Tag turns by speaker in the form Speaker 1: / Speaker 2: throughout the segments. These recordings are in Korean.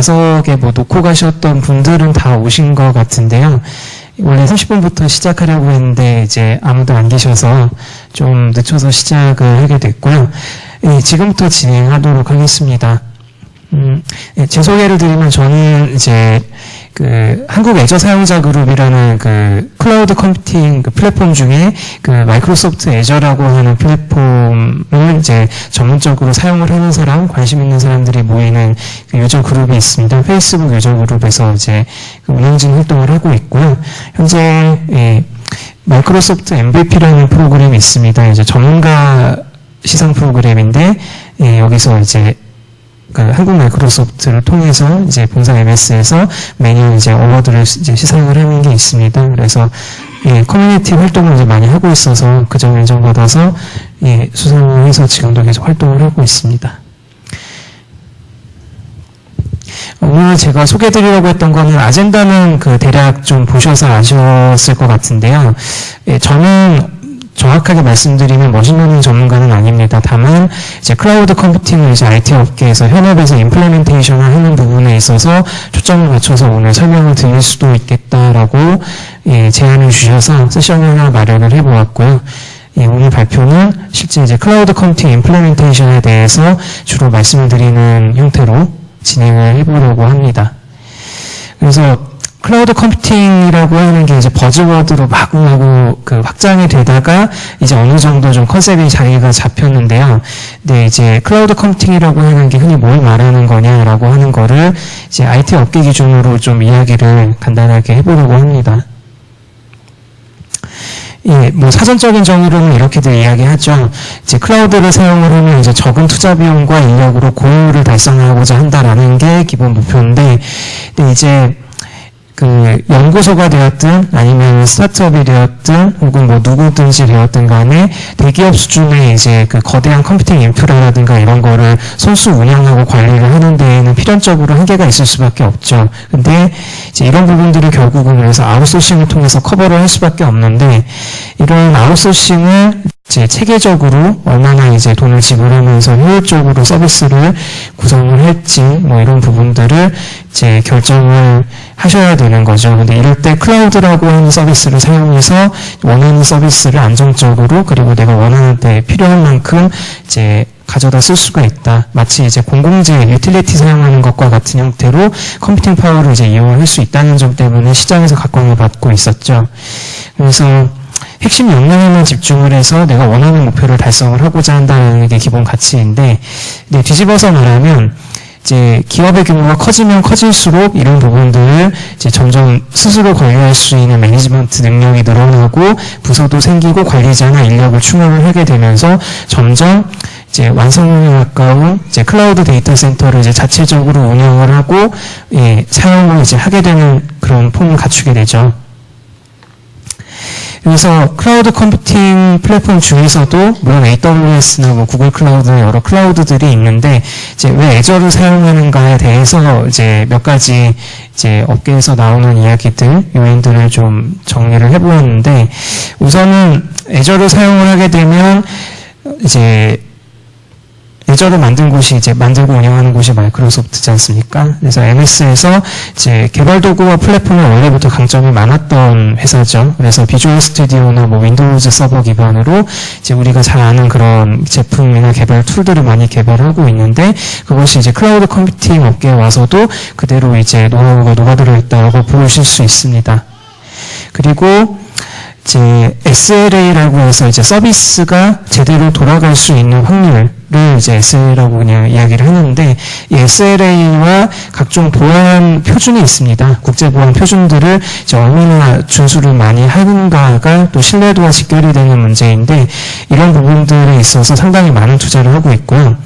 Speaker 1: 좌석에 뭐 놓고 가셨던 분들은 다 오신 것 같은데요. 원래 30분부터 시작하려고 했는데 이제 아무도 안 계셔서 좀 늦춰서 시작을 하게 됐고요. 지금부터 진행하도록 하겠습니다. 제 소개를 드리면 저는 이제 그 한국 애저 사용자 그룹이라는 그 클라우드 컴퓨팅 그 플랫폼 중에 그 마이크로소프트 애저라고 하는 플랫폼을 이제 전문적으로 사용을 하는 사람, 관심 있는 사람들이 모이는 그 유저 그룹이 있습니다. 페이스북 유저 그룹에서 이제 그 운영진 활동을 하고 있고요. 현재 마이크로소프트 MVP라는 프로그램이 있습니다. 이제 전문가 시상 프로그램인데 여기서 이제 그 한국 마이크로소프트를 통해서 이제 본사 MS에서 매년 이제 어워드를 이제 시상을 하는 게 있습니다. 그래서 커뮤니티 활동을 이제 많이 하고 있어서 그 점 인정받아서 수상을 해서 지금도 계속 활동을 하고 있습니다. 오늘 제가 소개해드리려고 했던 거는 아젠다는 그 대략 좀 보셔서 아셨을 것 같은데요. 저는 정확하게 말씀드리면 머신러닝 전문가는 아닙니다. 다만 이제 클라우드 컴퓨팅을 이제 IT 업계에서 현업에서 임플레멘테이션을 하는 부분에 있어서 초점을 맞춰서 오늘 설명을 드릴 수도 있겠다라고 제안을 주셔서 세션을 하나 마련을 해보았고요. 오늘 발표는 실제 이제 클라우드 컴퓨팅 임플레멘테이션에 대해서 주로 말씀을 드리는 형태로 진행을 해보려고 합니다. 그래서 클라우드 컴퓨팅이라고 하는 게 이제 버즈워드로 마구마구 그 확장이 되다가 이제 어느 정도 좀 컨셉이 자리가 잡혔는데요. 근데 이제 클라우드 컴퓨팅이라고 하는 게 흔히 뭘 말하는 거냐라고 하는 거를 이제 IT 업계 기준으로 좀 이야기를 간단하게 해보려고 합니다. 뭐 사전적인 정의로는 이렇게들 이야기하죠. 이제 클라우드를 사용을 하면 이제 적은 투자 비용과 인력으로 고효율을 달성하고자 한다라는 게 기본 목표인데, 근데 이제 그 연구소가 되었든 아니면 스타트업이 되었든 혹은 뭐 누구든지 되었든 간에 대기업 수준의 이제 그 거대한 컴퓨팅 인프라라든가 이런 거를 손수 운영하고 관리를 하는 데에는 필연적으로 한계가 있을 수밖에 없죠. 근데 이제 이런 부분들이 결국은 그래서 아웃소싱을 통해서 커버를 할 수밖에 없는데, 이런 아웃소싱을 이제 체계적으로 얼마나 이제 돈을 지불하면서 효율적으로 서비스를 구성을 할지 뭐 이런 부분들을 이제 결정을 하셔야 되는 거죠. 근데 이럴 때 클라우드라고 하는 서비스를 사용해서 원하는 서비스를 안정적으로 그리고 내가 원하는 때 필요한 만큼 이제 가져다 쓸 수가 있다. 마치 이제 공공재 유틸리티 사용하는 것과 같은 형태로 컴퓨팅 파워를 이제 이용할 수 있다는 점 때문에 시장에서 각광을 받고 있었죠. 그래서 핵심 역량에만 집중을 해서 내가 원하는 목표를 달성을 하고자 한다는 게 기본 가치인데, 근데 뒤집어서 말하면 이제 기업의 규모가 커지면 커질수록 이런 부분들을 이제 점점 스스로 관리할 수 있는 매니지먼트 능력이 늘어나고 부서도 생기고 관리자나 인력을 충원을 하게 되면서 점점 이제 완성에 가까운 이제 클라우드 데이터 센터를 이제 자체적으로 운영을 하고 사용을 이제 하게 되는 그런 폼을 갖추게 되죠. 그래서 클라우드 컴퓨팅 플랫폼 중에서도 물론 AWS나 뭐 구글 클라우드 여러 클라우드들이 있는데, 이제 왜 애저를 사용하는가에 대해서 이제 몇 가지 이제 업계에서 나오는 이야기들, 요인들을 좀 정리를 해보았는데, 우선은 애저를 사용을 하게 되면 이제 애저를 만든 곳이 이제 만들고 운영하는 곳이 마이크로소프트지 않습니까? 그래서 MS에서 이제 개발 도구와 플랫폼에 원래부터 강점이 많았던 회사죠. 그래서 비주얼 스튜디오나 뭐 윈도우즈 서버 기반으로 이제 우리가 잘 아는 그런 제품이나 개발 툴들을 많이 개발하고 있는데, 그것이 이제 클라우드 컴퓨팅 업계에 와서도 그대로 이제 노하우가 녹아들어 있다고 보실 수 있습니다. 그리고 이제 SLA라고 해서 이제 서비스가 제대로 돌아갈 수 있는 확률을 이제 SLA라고 그냥 이야기를 하는데, 이 SLA와 각종 보안 표준이 있습니다. 국제 보안 표준들을 이제 얼마나 준수를 많이 하는가가 또 신뢰도와 직결이 되는 문제인데, 이런 부분들에 있어서 상당히 많은 투자를 하고 있고요.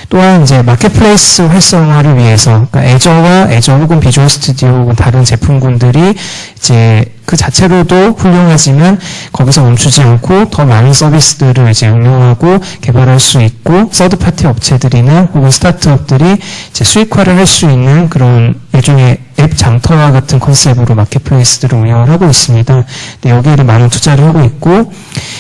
Speaker 1: 또한 이제 마켓플레이스 활성화를 위해서, 그러니까 애저와 애저 혹은 비주얼 스튜디오 혹은 다른 제품군들이 이제 그 자체로도 훌륭하지만 거기서 멈추지 않고 더 많은 서비스들을 이제 응용하고 개발할 수 있고, 서드파티 업체들이나 혹은 스타트업들이 이제 수익화를 할 수 있는 그런 일종의 앱 장터와 같은 컨셉으로 마켓플레이스들을 운영을 하고 있습니다. 근데 여기에도 많은 투자를 하고 있고,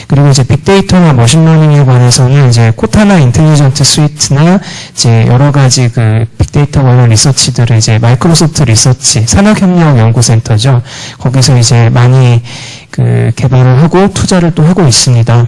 Speaker 1: 그리고 이제 빅데이터나 머신러닝에 관해서는 이제 코타나 인텔리전트 스위트나 이제 여러 가지 그 빅데이터 관련 리서치들을 이제 마이크로소프트 리서치 산학협력연구센터죠. 거기서 이제 많이 그 개발을 하고 투자를 또 하고 있습니다.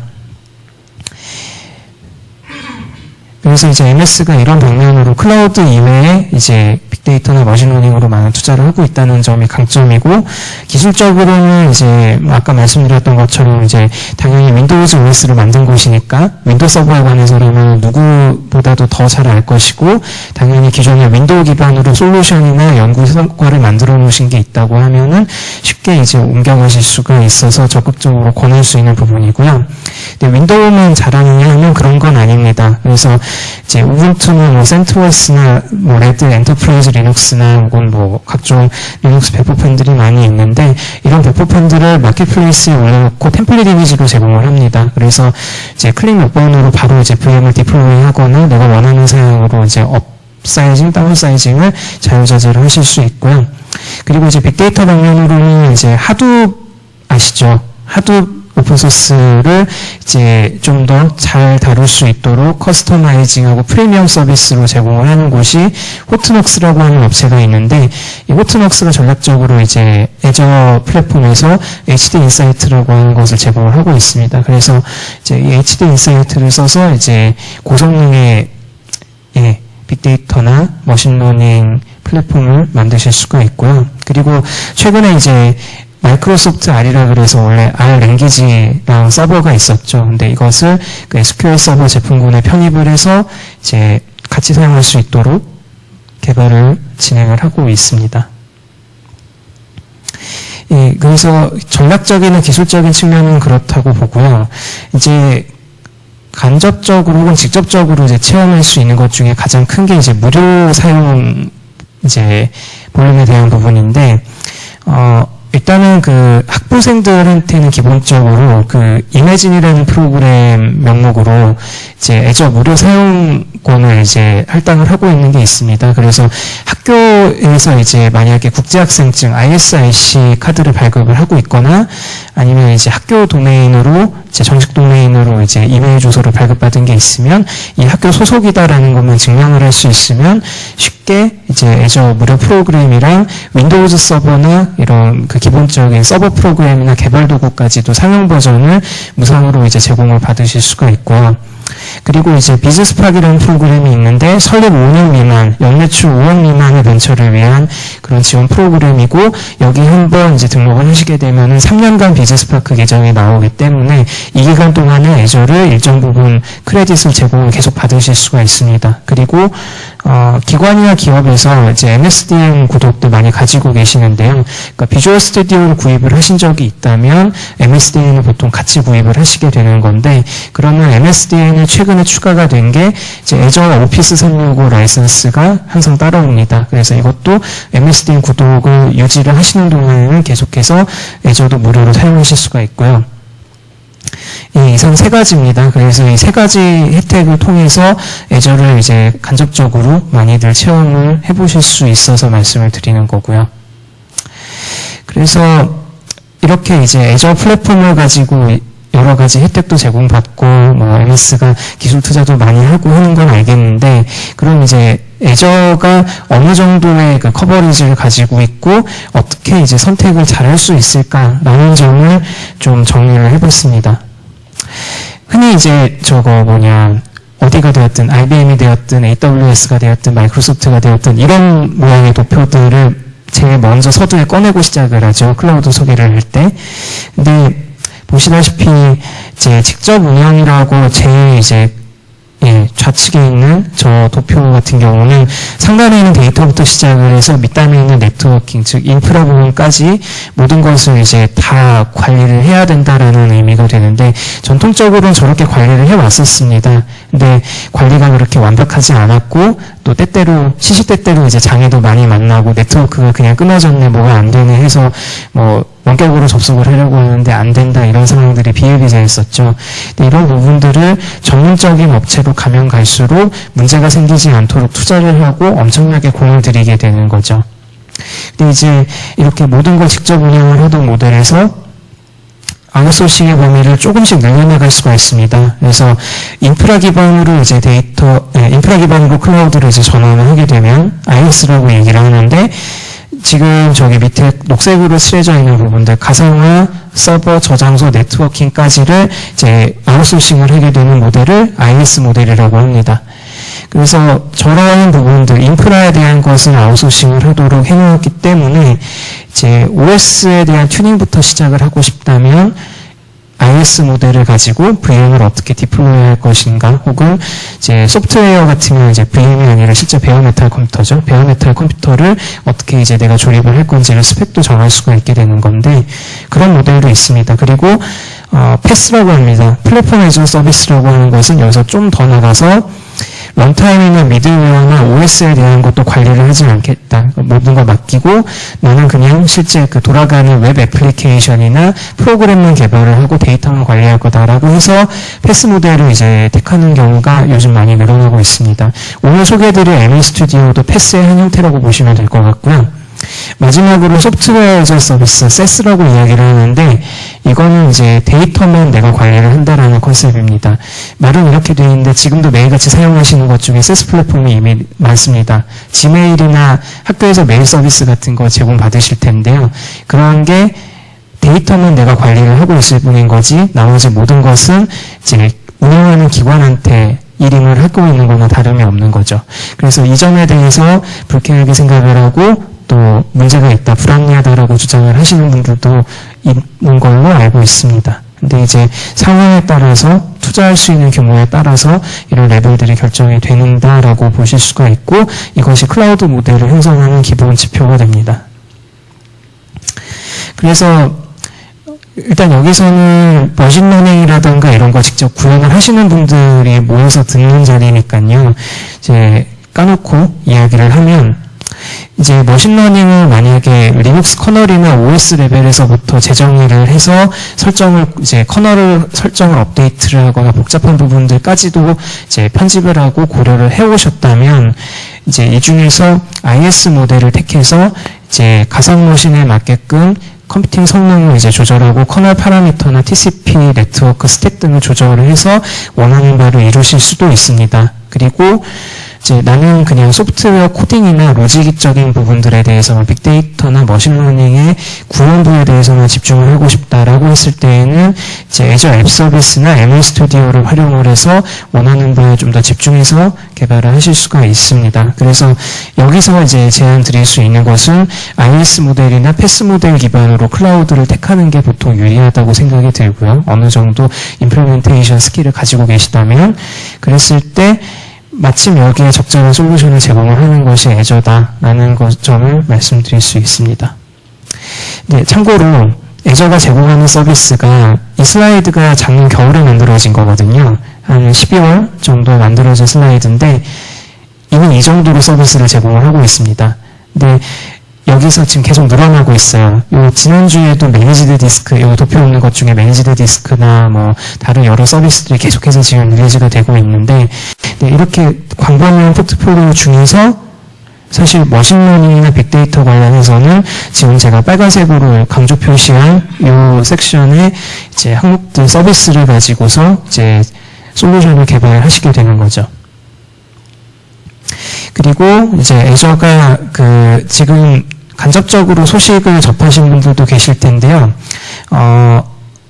Speaker 1: 그래서 이제 MS가 이런 방면으로 클라우드 이외에 이제 빅데이터나 머신러닝으로 많은 투자를 하고 있다는 점이 강점이고, 기술적으로는 이제 아까 말씀드렸던 것처럼 이제 당연히 윈도우즈 OS를 만든 곳이니까 윈도우 서버에 관해서라면 누구보다도 더 잘 알 것이고, 당연히 기존의 윈도우 기반으로 솔루션이나 연구 성과를 만들어 놓으신 게 있다고 하면은 쉽게 이제 옮겨가실 수가 있어서 적극적으로 권할 수 있는 부분이고요. 근데 윈도우만 잘하느냐 하면 그런 건 아닙니다. 그래서 이제 우분투나 뭐 센트오스나 뭐 레드 엔터프라이즈 리눅스나 혹은 뭐 각종 리눅스 배포판들이 많이 있는데, 이런 배포판들을 마켓플레이스에 올려놓고 템플릿 이미지로 제공을 합니다. 그래서 이제 클릭 몇 번으로 바로 이제 VM을 디플로이하거나 내가 원하는 사양으로 이제 업 사이징, 다운 사이징을 자유자재로 하실 수 있고요. 그리고 이제 빅데이터 방면으로는 이제 하둡 아시죠? 하둡 오픈소스를 이제 좀 더 잘 다룰 수 있도록 커스터마이징하고 프리미엄 서비스로 제공을 하는 곳이 호트녹스라고 하는 업체가 있는데, 이 호트녹스가 전략적으로 이제 애저 플랫폼에서 HD 인사이트라고 하는 것을 제공을 하고 있습니다. 그래서 이제 이 HD 인사이트를 써서 이제 고성능의 빅데이터나 머신러닝 플랫폼을 만드실 수가 있고요. 그리고 최근에 이제 마이크로소프트 R이라 그래서 원래 R 랭귀지랑 서버가 있었죠. 근데 이것을 그 SQL 서버 제품군에 편입을 해서 이제 같이 사용할 수 있도록 개발을 진행을 하고 있습니다. 예, 그래서 전략적이나 기술적인 측면은 그렇다고 보고요. 이제 간접적으로 혹은 직접적으로 이제 체험할 수 있는 것 중에 가장 큰 게 이제 무료 사용 이제 볼륨에 대한 부분인데, 일단은 그 학부생들한테는 기본적으로 그 이매진이라는 프로그램 명목으로 이제 애저 무료 사용권을 이제 할당을 하고 있는 게 있습니다. 그래서 학교에서 이제 만약에 국제학생증 ISRC 카드를 발급을 하고 있거나 아니면 이제 학교 도메인으로 이제 정식 도메인으로 이제 이메일 주소를 발급받은 게 있으면 이 학교 소속이다라는 것만 증명을 할 수 있으면 쉽게 이제 애저 무료 프로그램이랑 윈도우즈 서버나 이런 그 기본적인 서버 프로그램이나 개발 도구까지도 상용 버전을 무상으로 이제 제공을 받으실 수가 있고요. 그리고 이제 비즈스팍이라는 프로그램이 있는데 설립 5년 미만, 연매출 5억 미만의 벤처를 위한 그런 지원 프로그램이고, 여기 한번 이제 등록을 하시게 되면은 3년간 비즈스파크 계정이 나오기 때문에 이 기간 동안에 애저를 일정 부분 크레딧을 제공을 계속 받으실 수가 있습니다. 그리고 기관이나 기업에서 이제 MSDN 구독도 많이 가지고 계시는데요. 그러니까 비주얼 스튜디오를 구입을 하신 적이 있다면 MSDN을 보통 같이 구입을 하시게 되는 건데, 그러면 MSDN이 최근에 추가가 된 게 이제 애저 오피스 365 라이선스가 항상 따라옵니다. 그래서 이것도 MSDN 구독을 유지를 하시는 동안에는 계속해서 애저도 무료로 사용하실 수가 있고요. 이상 세 가지입니다. 그래서 이 세 가지 혜택을 통해서 애저를 이제 간접적으로 많이들 체험을 해보실 수 있어서 말씀을 드리는 거고요. 그래서 이렇게 이제 애저 플랫폼을 가지고 여러 가지 혜택도 제공받고 뭐 MS가 기술 투자도 많이 하고 하는 건 알겠는데, 그럼 이제 애저가 어느 정도의 그 커버리지를 가지고 있고 어떻게 이제 선택을 잘 할 수 있을까라는 점을 좀 정리를 해봤습니다. 흔히 이제 어디가 되었든 IBM이 되었든 AWS가 되었든 마이크로소프트가 되었든 이런 모양의 도표들을 제일 먼저 서두에 꺼내고 시작을 하죠. 클라우드 소개를 할 때. 근데 보시다시피 이제 직접 운영이라고 제일 이제 좌측에 있는 저 도표 같은 경우는 상단에 있는 데이터부터 시작을 해서 밑단에 있는 네트워킹, 즉 인프라 부분까지 모든 것을 이제 다 관리를 해야 된다라는 의미가 되는데, 전통적으로는 저렇게 관리를 해왔었습니다. 근데 관리가 그렇게 완벽하지 않았고, 또 때때로 시시때때로 이제 장애도 많이 만나고 네트워크가 그냥 끊어졌네, 뭐가 안 되네 해서 뭐 원격으로 접속을 하려고 하는데 안 된다, 이런 상황들이 비일비재했었죠. 근데 이런 부분들을 전문적인 업체로 가면 갈수록 문제가 생기지 않도록 투자를 하고 엄청나게 공을 들이게 되는 거죠. 근데 이제 이렇게 모든 걸 직접 운영을 하던 모델에서 아웃소싱의 범위를 조금씩 늘려나갈 수가 있습니다. 그래서 인프라 기반으로 이제 인프라 기반으로 클라우드를 이제 전환을 하게 되면 IS라고 얘기를 하는데, 지금 저기 밑에 녹색으로 칠해져 있는 부분들, 가상화, 서버, 저장소, 네트워킹까지를 이제 아웃소싱을 하게 되는 모델을 IS 모델이라고 합니다. 그래서 저런 부분들, 인프라에 대한 것을 아웃소싱을 하도록 해놓았기 때문에 이제 OS에 대한 튜닝부터 시작을 하고 싶다면 IS 모델을 가지고 VM을 어떻게 디플로이할 것인가, 혹은 이제 소프트웨어 같으면 이제 VM이 아니라 실제 베어메탈 컴퓨터죠. 베어메탈 컴퓨터를 어떻게 이제 내가 조립을 할 건지를 스펙도 정할 수가 있게 되는 건데, 그런 모델도 있습니다. 그리고 패스라고 합니다. 플랫폼 애저 서비스라고 하는 것은 여기서 좀 더 나가서 런타임이나 미들웨어나 OS에 대한 것도 관리를 하지 않겠다. 모든 걸 맡기고 나는 그냥 실제 그 돌아가는 웹 애플리케이션이나 프로그램만 개발을 하고 데이터만 관리할 거다라고 해서 패스 모델을 이제 택하는 경우가 요즘 많이 늘어나고 있습니다. 오늘 소개해드릴 ME 스튜디오도 패스의 한 형태라고 보시면 될 것 같고요. 마지막으로 소프트웨어 애저 서비스, SaaS라고 이야기를 하는데, 이거는 이제 데이터만 내가 관리를 한다라는 컨셉입니다. 말은 이렇게 되어 있는데 지금도 매일같이 사용하시는 것 중에 SaaS 플랫폼이 이미 많습니다. 지메일이나 학교에서 메일 서비스 같은 거 제공받으실 텐데요. 그런 게 데이터만 내가 관리를 하고 있을 뿐인 거지, 나머지 모든 것은 이제 운영하는 기관한테 일임을 하고 있는 거나 다름이 없는 거죠. 그래서 이 점에 대해서 불쾌하게 생각을 하고 또 문제가 있다, 불합리하다라고 주장을 하시는 분들도 있는 걸로 알고 있습니다. 근데 이제 상황에 따라서, 투자할 수 있는 규모에 따라서 이런 레벨들이 결정이 된다라고 보실 수가 있고, 이것이 클라우드 모델을 형성하는 기본 지표가 됩니다. 그래서 일단 여기서는 머신러닝이라던가 이런 거 직접 구현을 하시는 분들이 모여서 듣는 자리니까요. 이제 까놓고 이야기를 하면, 이제 머신러닝을 만약에 리눅스 커널이나 OS 레벨에서부터 재정의를 해서 이제 커널을 설정을 업데이트를 하거나 복잡한 부분들까지도 이제 편집을 하고 고려를 해오셨다면, 이제 이 중에서 IS 모델을 택해서 이제 가상 머신에 맞게끔 컴퓨팅 성능을 이제 조절하고 커널 파라미터나 TCP 네트워크 스택 등을 조절을 해서 원하는 바를 이루실 수도 있습니다. 그리고 이제 나는 그냥 소프트웨어 코딩이나 로직적인 부분들에 대해서만, 빅데이터나 머신러닝의 구현부에 대해서만 집중을 하고 싶다라고 했을 때에는 이제 애저 앱 서비스나 ME 스튜디오를 활용을 해서 원하는 바에 좀 더 집중해서 개발을 하실 수가 있습니다. 그래서 여기서 이제 제안 드릴 수 있는 것은 IS 모델이나 패스 모델 기반으로 클라우드를 택하는 게 보통 유리하다고 생각이 들고요. 어느 정도 임플리멘테이션 스킬을 가지고 계시다면, 그랬을 때 마침 여기에 적절한 솔루션을 제공을 하는 것이 애저다라는 점을 말씀드릴 수 있습니다. 네, 참고로 애저가 제공하는 서비스가, 이 슬라이드가 작년 겨울에 만들어진 거거든요. 한 12월 정도 만들어진 슬라이드인데 이미 이 정도로 서비스를 제공을 하고 있습니다. 근데 여기서 지금 계속 늘어나고 있어요. 요 지난주에도 매니지드 디스크, 요 도표 없는 것 중에 매니지드 디스크나 뭐 다른 여러 서비스들이 계속해서 지금 릴리즈가 되고 있는데, 네, 이렇게 광범위한 포트폴리오 중에서 사실 머신러닝이나 빅데이터 관련해서는 지금 제가 빨간색으로 강조 표시한 이 섹션에 이제 항목들 서비스를 가지고서 이제 솔루션을 개발하시게 되는 거죠. 그리고 이제 애저가 지금 간접적으로 소식을 접하신 분들도 계실 텐데요.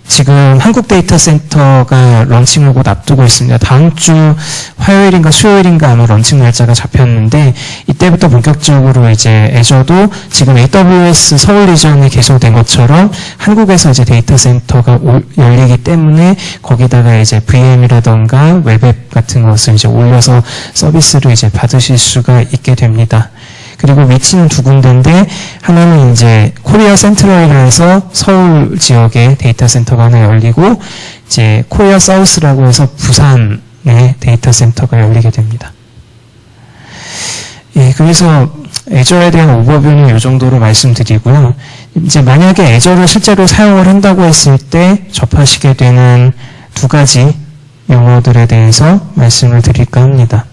Speaker 1: 지금 한국 데이터 센터가 런칭을 곧 앞두고 있습니다. 다음 주 화요일인가 수요일인가 아마 런칭 날짜가 잡혔는데, 이때부터 본격적으로 이제 애저도 지금 AWS 서울 리전에 개소된 것처럼 한국에서 이제 데이터 센터가 열리기 때문에 거기다가 이제 VM이라던가 웹앱 같은 것을 이제 올려서 서비스를 이제 받으실 수가 있게 됩니다. 그리고 위치는 두 군데인데, 하나는 이제 코리아 센트럴에서 서울 지역에 데이터 센터가 하나 열리고, 이제 코리아 사우스라고 해서 부산에 데이터 센터가 열리게 됩니다. 예, 그래서 애저에 대한 오버뷰는 이 정도로 말씀드리고요. 이제 만약에 애저를 실제로 사용을 한다고 했을 때 접하시게 되는 두 가지 용어들에 대해서 말씀을 드릴까 합니다.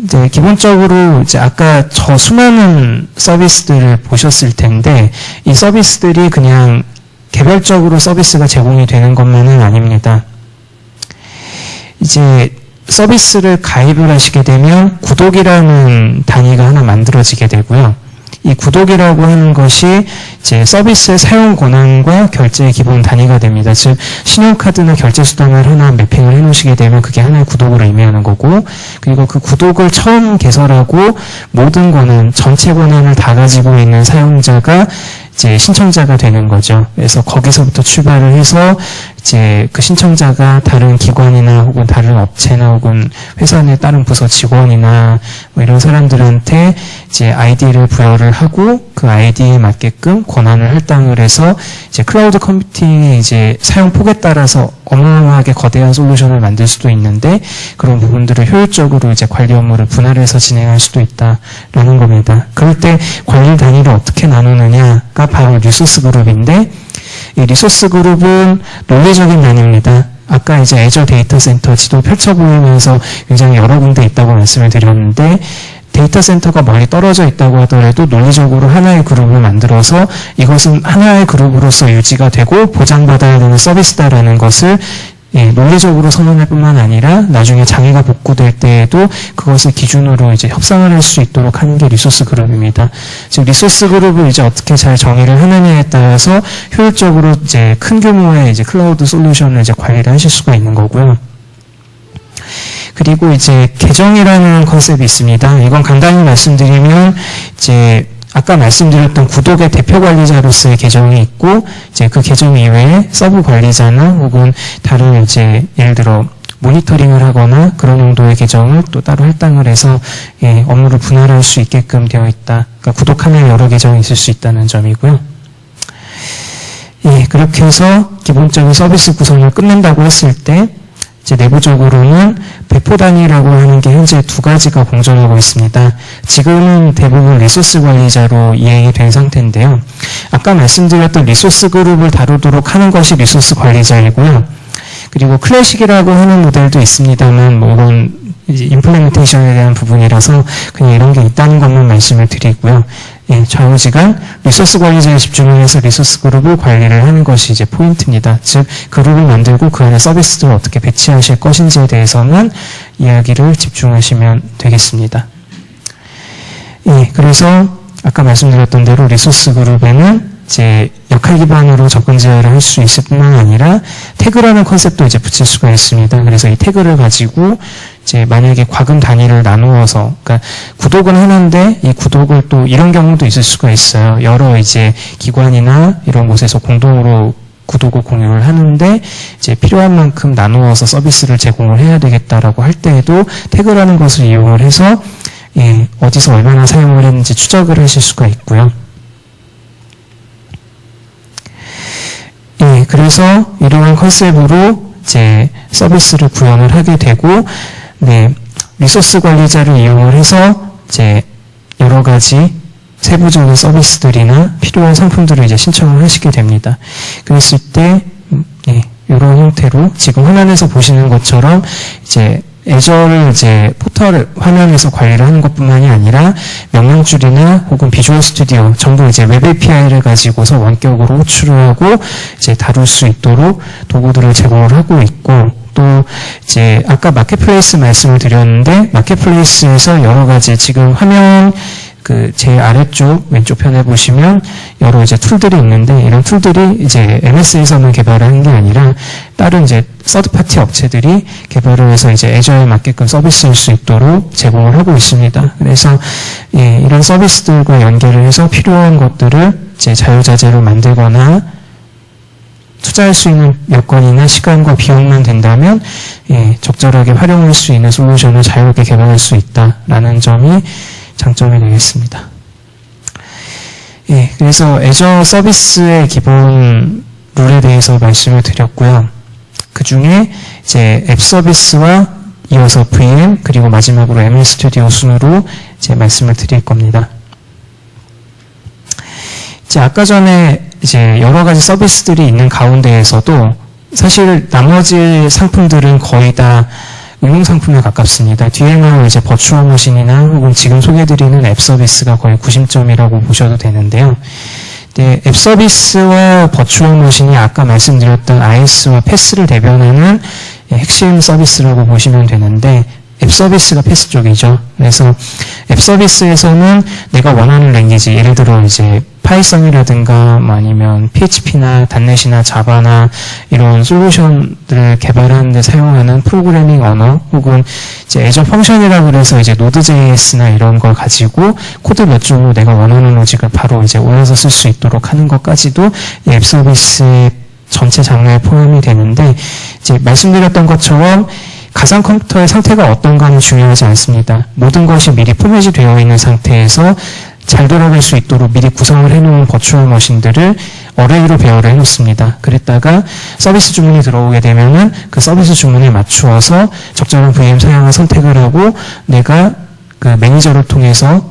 Speaker 1: 이제 기본적으로 이제 아까 저 수많은 서비스들을 보셨을 텐데 이 서비스들이 그냥 개별적으로 서비스가 제공이 되는 것만은 아닙니다. 이제 서비스를 가입을 하시게 되면 구독이라는 단위가 하나 만들어지게 되고요. 이 구독이라고 하는 것이 이제 서비스의 사용 권한과 결제의 기본 단위가 됩니다. 즉 신용카드나 결제 수단을 하나 매핑을 해놓으시게 되면 그게 하나의 구독을 의미하는 거고, 그리고 그 구독을 처음 개설하고 모든 권한, 전체 권한을 다 가지고 있는 사용자가 이제 신청자가 되는 거죠. 그래서 거기서부터 출발을 해서 이제 그 신청자가 다른 기관이나 혹은 다른 업체나 혹은 회사 내 다른 부서 직원이나 뭐 이런 사람들한테 이제 아이디를 부여를 하고 그 아이디에 맞게끔 권한을 할당을 해서 이제 클라우드 컴퓨팅의 이제 사용 폭에 따라서 어마어마하게 거대한 솔루션을 만들 수도 있는데 그런 부분들을 효율적으로 이제 관리 업무를 분할해서 진행할 수도 있다라는 겁니다. 그럴 때 관리 단위를 어떻게 나누느냐가 바로 리소스 그룹인데, 이 리소스 그룹은 논리적인 단위입니다. 아까 이제 애저 데이터 센터 지도 펼쳐 보이면서 굉장히 여러 군데 있다고 말씀을 드렸는데, 데이터 센터가 멀리 떨어져 있다고 하더라도 논리적으로 하나의 그룹을 만들어서 이것은 하나의 그룹으로서 유지가 되고 보장받아야 되는 서비스다라는 것을 논리적으로 선언할 뿐만 아니라 나중에 장애가 복구될 때에도 그것을 기준으로 이제 협상을 할 수 있도록 하는 게 리소스 그룹입니다. 즉 리소스 그룹을 이제 어떻게 잘 정의를 하느냐에 따라서 효율적으로 이제 큰 규모의 이제 클라우드 솔루션을 이제 관리를 하실 수가 있는 거고요. 그리고 이제 계정이라는 컨셉이 있습니다. 이건 간단히 말씀드리면 이제 아까 말씀드렸던 구독의 대표 관리자로서의 계정이 있고, 이제 그 계정 이외에 서브 관리자나 혹은 다른 이제 예를 들어 모니터링을 하거나 그런 용도의 계정을 또 따로 할당을 해서 업무를 분할할 수 있게끔 되어 있다. 그러니까 구독하면 여러 계정이 있을 수 있다는 점이고요. 그렇게 해서 기본적인 서비스 구성을 끝낸다고 했을 때 이제 내부적으로는 배포 단위라고 하는 게 현재 두 가지가 공존하고 있습니다. 지금은 대부분 리소스 관리자로 이행이 된 상태인데요. 아까 말씀드렸던 리소스 그룹을 다루도록 하는 것이 리소스 관리자이고요. 그리고 클래식이라고 하는 모델도 있습니다만 뭐 이건 이제 임플레멘테이션에 대한 부분이라서 그냥 이런 게 있다는 것만 말씀을 드리고요. 좌우지간 리소스 관리자에 집중을 해서 리소스 그룹을 관리를 하는 것이 이제 포인트입니다. 즉 그룹을 만들고 그 안에 서비스들을 어떻게 배치하실 것인지에 대해서만 이야기를 집중하시면 되겠습니다. 그래서 아까 말씀드렸던 대로 리소스 그룹에는 이제 역할 기반으로 접근 제어를 할 수 있을 뿐만 아니라 태그라는 컨셉도 이제 붙일 수가 있습니다. 그래서 이 태그를 가지고 이제 만약에 과금 단위를 나누어서, 그러니까 구독은 하는데 이 구독을 또 이런 경우도 있을 수가 있어요. 여러 이제 기관이나 이런 곳에서 공동으로 구독을 공유를 하는데 이제 필요한 만큼 나누어서 서비스를 제공을 해야 되겠다라고 할 때에도 태그라는 것을 이용을 해서 어디서 얼마나 사용을 했는지 추적을 하실 수가 있고요. 그래서 이러한 컨셉으로 이제 서비스를 구현을 하게 되고, 리소스 관리자를 이용을 해서 이제 여러 가지 세부적인 서비스들이나 필요한 상품들을 이제 신청을 하시게 됩니다. 그랬을 때, 이런 형태로 지금 화면에서 보시는 것처럼 이제 애저를 이제 포털 화면에서 관리를 하는 것뿐만이 아니라 명령줄이나 혹은 비주얼 스튜디오 전부 이제 웹 API를 가지고서 원격으로 호출을 하고 이제 다룰 수 있도록 도구들을 제공을 하고 있고, 또 이제 아까 마켓플레이스 말씀을 드렸는데 마켓플레이스에서 여러 가지 지금 화면 그 제 아래쪽 왼쪽 편에 보시면 여러 이제 툴들이 있는데 이런 툴들이 이제 MS에서만 개발을 한 게 아니라 다른 이제 서드파티 업체들이 개발을 해서 이제 애저에 맞게끔 서비스할 수 있도록 제공을 하고 있습니다. 그래서 이런 서비스들과 연계를 해서 필요한 것들을 이제 자유자재로 만들거나 투자할 수 있는 여건이나 시간과 비용만 된다면 적절하게 활용할 수 있는 솔루션을 자유롭게 개발할 수 있다라는 점이 장점이 되겠습니다. 그래서 애저 서비스의 기본 룰에 대해서 말씀을 드렸고요. 그 중에 이제 앱 서비스와 이어서 VM 그리고 마지막으로 ML 스튜디오 순으로 이제 말씀을 드릴 겁니다. 이제 아까 전에 이제 여러 가지 서비스들이 있는 가운데에서도 사실 나머지 상품들은 거의 다 응용 상품에 가깝습니다. 뒤에 나올 이제 버추얼 머신이나 혹은 지금 소개해드리는 앱 서비스가 거의 구심점이라고 보셔도 되는데요. 네, 앱 서비스와 버추얼 머신이 아까 말씀드렸던 IS와 패스를 대변하는 핵심 서비스라고 보시면 되는데, 앱 서비스가 패스 쪽이죠. 그래서 앱 서비스에서는 내가 원하는 랭귀지, 예를 들어 이제 파이썬이라든가 뭐 아니면 PHP나 .NET이나 자바나 이런 솔루션들을 개발하는 데 사용하는 프로그래밍 언어, 혹은 이제 애저 펑션이라고 그래서 이제 노드.js나 이런 걸 가지고 코드 몇 줄로 내가 원하는 로직을 바로 이제 올려서 쓸 수 있도록 하는 것까지도 이 앱 서비스의 전체 장르에 포함이 되는데, 이제 말씀드렸던 것처럼 가상 컴퓨터의 상태가 어떤가는 중요하지 않습니다. 모든 것이 미리 포맷이 되어 있는 상태에서 잘 돌아갈 수 있도록 미리 구성을 해놓은 버추얼 머신들을 어레이로 배열을 해놓습니다. 그랬다가 서비스 주문이 들어오게 되면은 그 서비스 주문에 맞추어서 적절한 VM 사양을 선택을 하고 내가 그 매니저를 통해서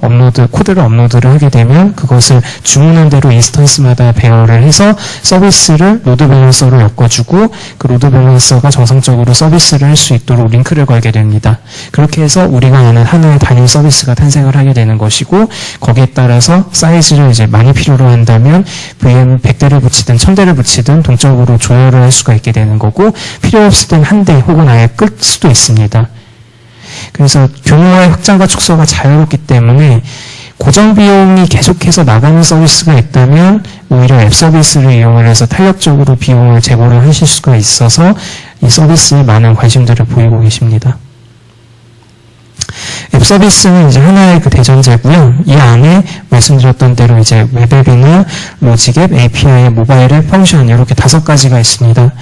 Speaker 1: 코드를 업로드를 하게 되면 그것을 주문한 대로 인스턴스마다 배열을 해서 서비스를 로드 밸런서로 엮어주고 그 로드 밸런서가 정상적으로 서비스를 할 수 있도록 링크를 걸게 됩니다. 그렇게 해서 우리가 아는 하나의 단일 서비스가 탄생을 하게 되는 것이고, 거기에 따라서 사이즈를 이제 많이 필요로 한다면 VM 100대를 붙이든 1000대를 붙이든 동적으로 조절을 할 수가 있게 되는 거고, 필요 없을 땐 한 대 혹은 아예 끌 수도 있습니다. 그래서 규모의 확장과 축소가 자유롭기 때문에 고정 비용이 계속해서 나가는 서비스가 있다면 오히려 앱 서비스를 이용을 해서 탄력적으로 비용을 제고를 하실 수가 있어서 이 서비스에 많은 관심들을 보이고 계십니다. 앱 서비스는 이제 하나의 그 대전제고요. 이 안에 말씀드렸던 대로 이제 웹앱이나 로직앱, API, 모바일 앱, 펑션 이렇게 5가지가 있습니다.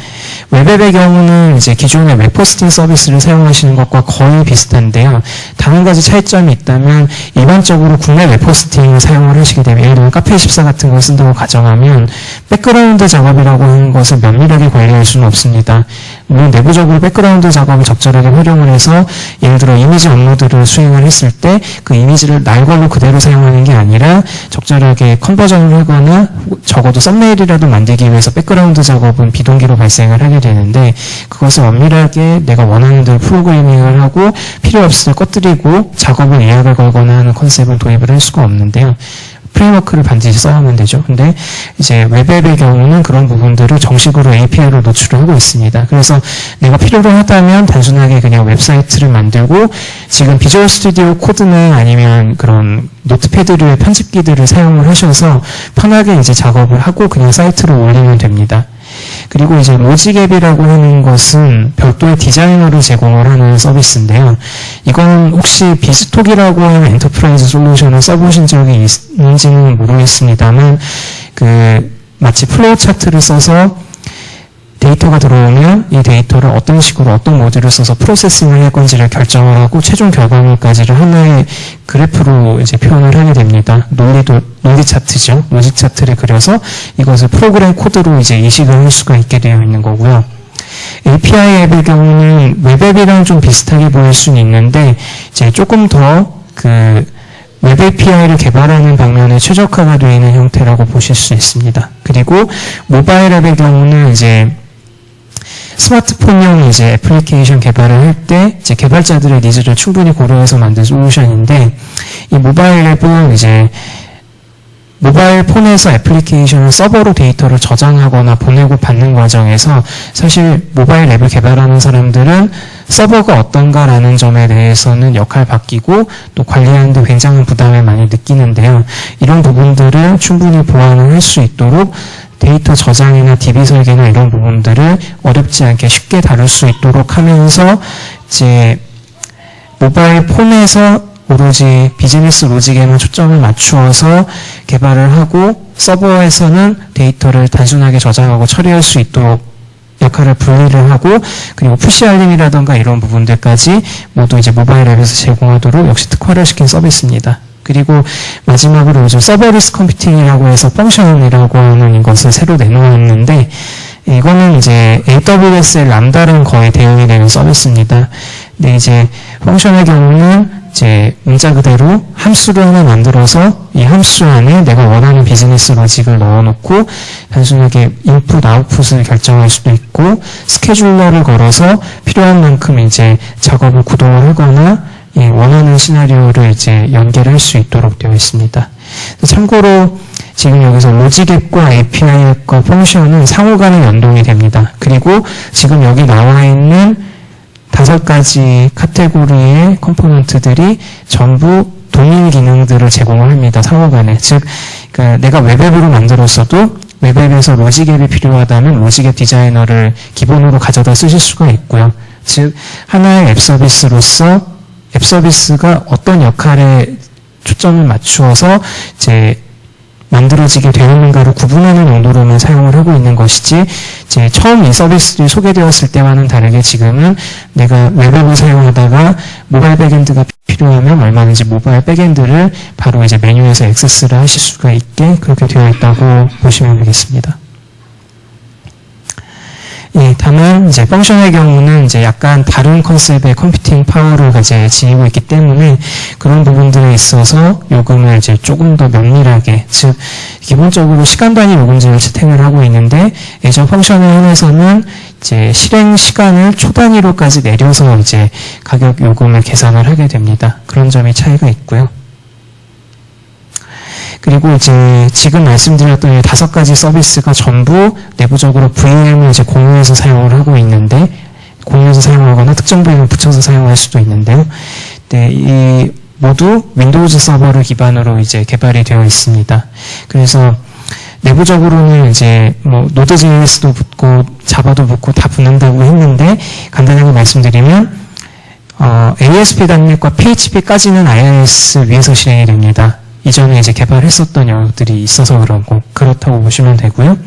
Speaker 1: 웹앱의 경우는 이제 기존의 웹호스팅 서비스를 사용하시는 것과 거의 비슷한데요. 단 한 가지 차이점이 있다면 일반적으로 국내 웹호스팅을 사용을 하시게 되면, 예를 들면 카페24 같은 걸 쓴다고 가정하면 백그라운드 작업이라고 하는 것을 면밀하게 관리할 수는 없습니다. 물론 내부적으로 백그라운드 작업을 적절하게 활용을 해서 예를 들어 이미지 업로드를 수행을 했을 때 그 이미지를 날 걸로 그대로 사용하는 게 아니라 적절하게 컨버전을 하거나 적어도 썸네일이라도 만들기 위해서 백그라운드 작업은 비동기로 발생을 하게 되는데, 그것을 엄밀하게 내가 원하는 대로 프로그래밍을 하고 필요 없을 때 꺼뜨리고 작업을 예약을 걸거나 하는 컨셉을 도입을 할 수가 없는데요. 프레임워크를 반드시 써야만 되죠. 근데 이제 웹앱의 경우는 그런 부분들을 정식으로 API로 노출을 하고 있습니다. 그래서 내가 필요로 하다면 단순하게 그냥 웹사이트를 만들고 지금 비주얼 스튜디오 코드나 아니면 그런 노트패드류의 편집기들을 사용을 하셔서 편하게 이제 작업을 하고 그냥 사이트로 올리면 됩니다. 그리고 이제 로직앱이라고 하는 것은 별도의 디자이너를 제공을 하는 서비스인데요. 이건 혹시 비스톡이라고 하는 엔터프라이즈 솔루션을 써보신 적이 있는지는 모르겠습니다만, 마치 플로우 차트를 써서 데이터가 들어오면 이 데이터를 어떤 식으로 어떤 모듈을 써서 프로세싱을 할 건지를 결정을 하고 최종 결과물까지를 하나의 그래프로 이제 표현을 하게 됩니다. 논리 차트죠. 로직 차트를 그려서 이것을 프로그램 코드로 이제 이식을 할 수가 있게 되어 있는 거고요. API 앱의 경우는 웹앱이랑 좀 비슷하게 보일 수는 있는데 이제 조금 더 웹 API를 개발하는 방면에 최적화가 되어 있는 형태라고 보실 수 있습니다. 그리고 모바일 앱의 경우는 이제 스마트폰용 이제 애플리케이션 개발을 할 때 이제 개발자들의 니즈를 충분히 고려해서 만든 솔루션인데, 이 모바일 앱은 이제 모바일 폰에서 애플리케이션을 서버로 데이터를 저장하거나 보내고 받는 과정에서 사실 모바일 앱을 개발하는 사람들은 서버가 어떤가라는 점에 대해서는 역할 바뀌고 또 관리하는데 굉장한 부담을 많이 느끼는데요. 이런 부분들을 충분히 보완을 할 수 있도록 데이터 저장이나 DB 설계나 이런 부분들을 어렵지 않게 쉽게 다룰 수 있도록 하면서 이제 모바일 폰에서 오로지 비즈니스 로직에만 초점을 맞추어서 개발을 하고 서버에서는 데이터를 단순하게 저장하고 처리할 수 있도록 역할을 분리를 하고, 그리고 푸시 알림이라던가 이런 부분들까지 모두 이제 모바일 앱에서 제공하도록 역시 특화를 시킨 서비스입니다. 그리고 마지막으로 요즘 서버리스 컴퓨팅이라고 해서 펑션이라고 하는 이것을 새로 내놓았는데, 이거는 이제 AWS의 람다랑 거의 대응이 되는 서비스입니다. 근데 이제 펑션의 경우는 이제 문자 그대로 함수를 하나 만들어서 이 함수 안에 내가 원하는 비즈니스 로직을 넣어놓고 단순하게 인풋, 아웃풋을 결정할 수도 있고 스케줄러를 걸어서 필요한 만큼 이제 작업을 구동을 하거나 원하는 시나리오를 이제 연계를 할 수 있도록 되어 있습니다. 참고로 지금 여기서 로직 앱과 API 앱과 펑션은 상호간에 연동이 됩니다. 그리고 지금 여기 나와 있는 5가지 카테고리의 컴포넌트들이 전부 동일 기능들을 제공을 합니다. 상호간에. 즉, 그러니까 내가 웹앱으로 만들었어도 웹앱에서 로직 앱이 필요하다면 로직 앱 디자이너를 기본으로 가져다 쓰실 수가 있고요. 즉, 하나의 앱 서비스로서 앱 서비스가 어떤 역할에 초점을 맞추어서 이제 만들어지게 되었는가를 구분하는 용도로만 사용을 하고 있는 것이지, 이제 처음 이 서비스들이 소개되었을 때와는 다르게 지금은 내가 웹앱을 사용하다가 모바일 백엔드가 필요하면 얼마든지 모바일 백엔드를 바로 이제 메뉴에서 액세스를 하실 수가 있게 그렇게 되어 있다고 보시면 되겠습니다. 예, 다만 이제 펑션의 경우는 이제 약간 다른 컨셉의 컴퓨팅 파워를 이제 지니고 있기 때문에 그런 부분들에 있어서 요금을 이제 조금 더 면밀하게, 즉 기본적으로 시간 단위 요금제를 채택을 하고 있는데 예전 펑션에 한해서는 이제 실행 시간을 초 단위로까지 내려서 이제 가격 요금을 계산을 하게 됩니다. 그런 점이 차이가 있고요. 그리고 이제 지금 말씀드렸던 이 5가지 서비스가 전부 내부적으로 VM을 이제 공유해서 사용을 하고 있는데, 공유해서 사용하거나 특정 VM을 붙여서 사용할 수도 있는데요. 네, 이 모두 윈도우즈 서버를 기반으로 이제 개발이 되어 있습니다. 그래서 내부적으로는 이제 뭐 노드.js도 붙고 자바도 붙고 다 붙는다고 했는데, 간단하게 말씀드리면 ASP.NET과 PHP까지는 IIS 위에서 실행이 됩니다. 이전에 이제 개발했었던 영역들이 있어서 그렇다고 보시면 되고요.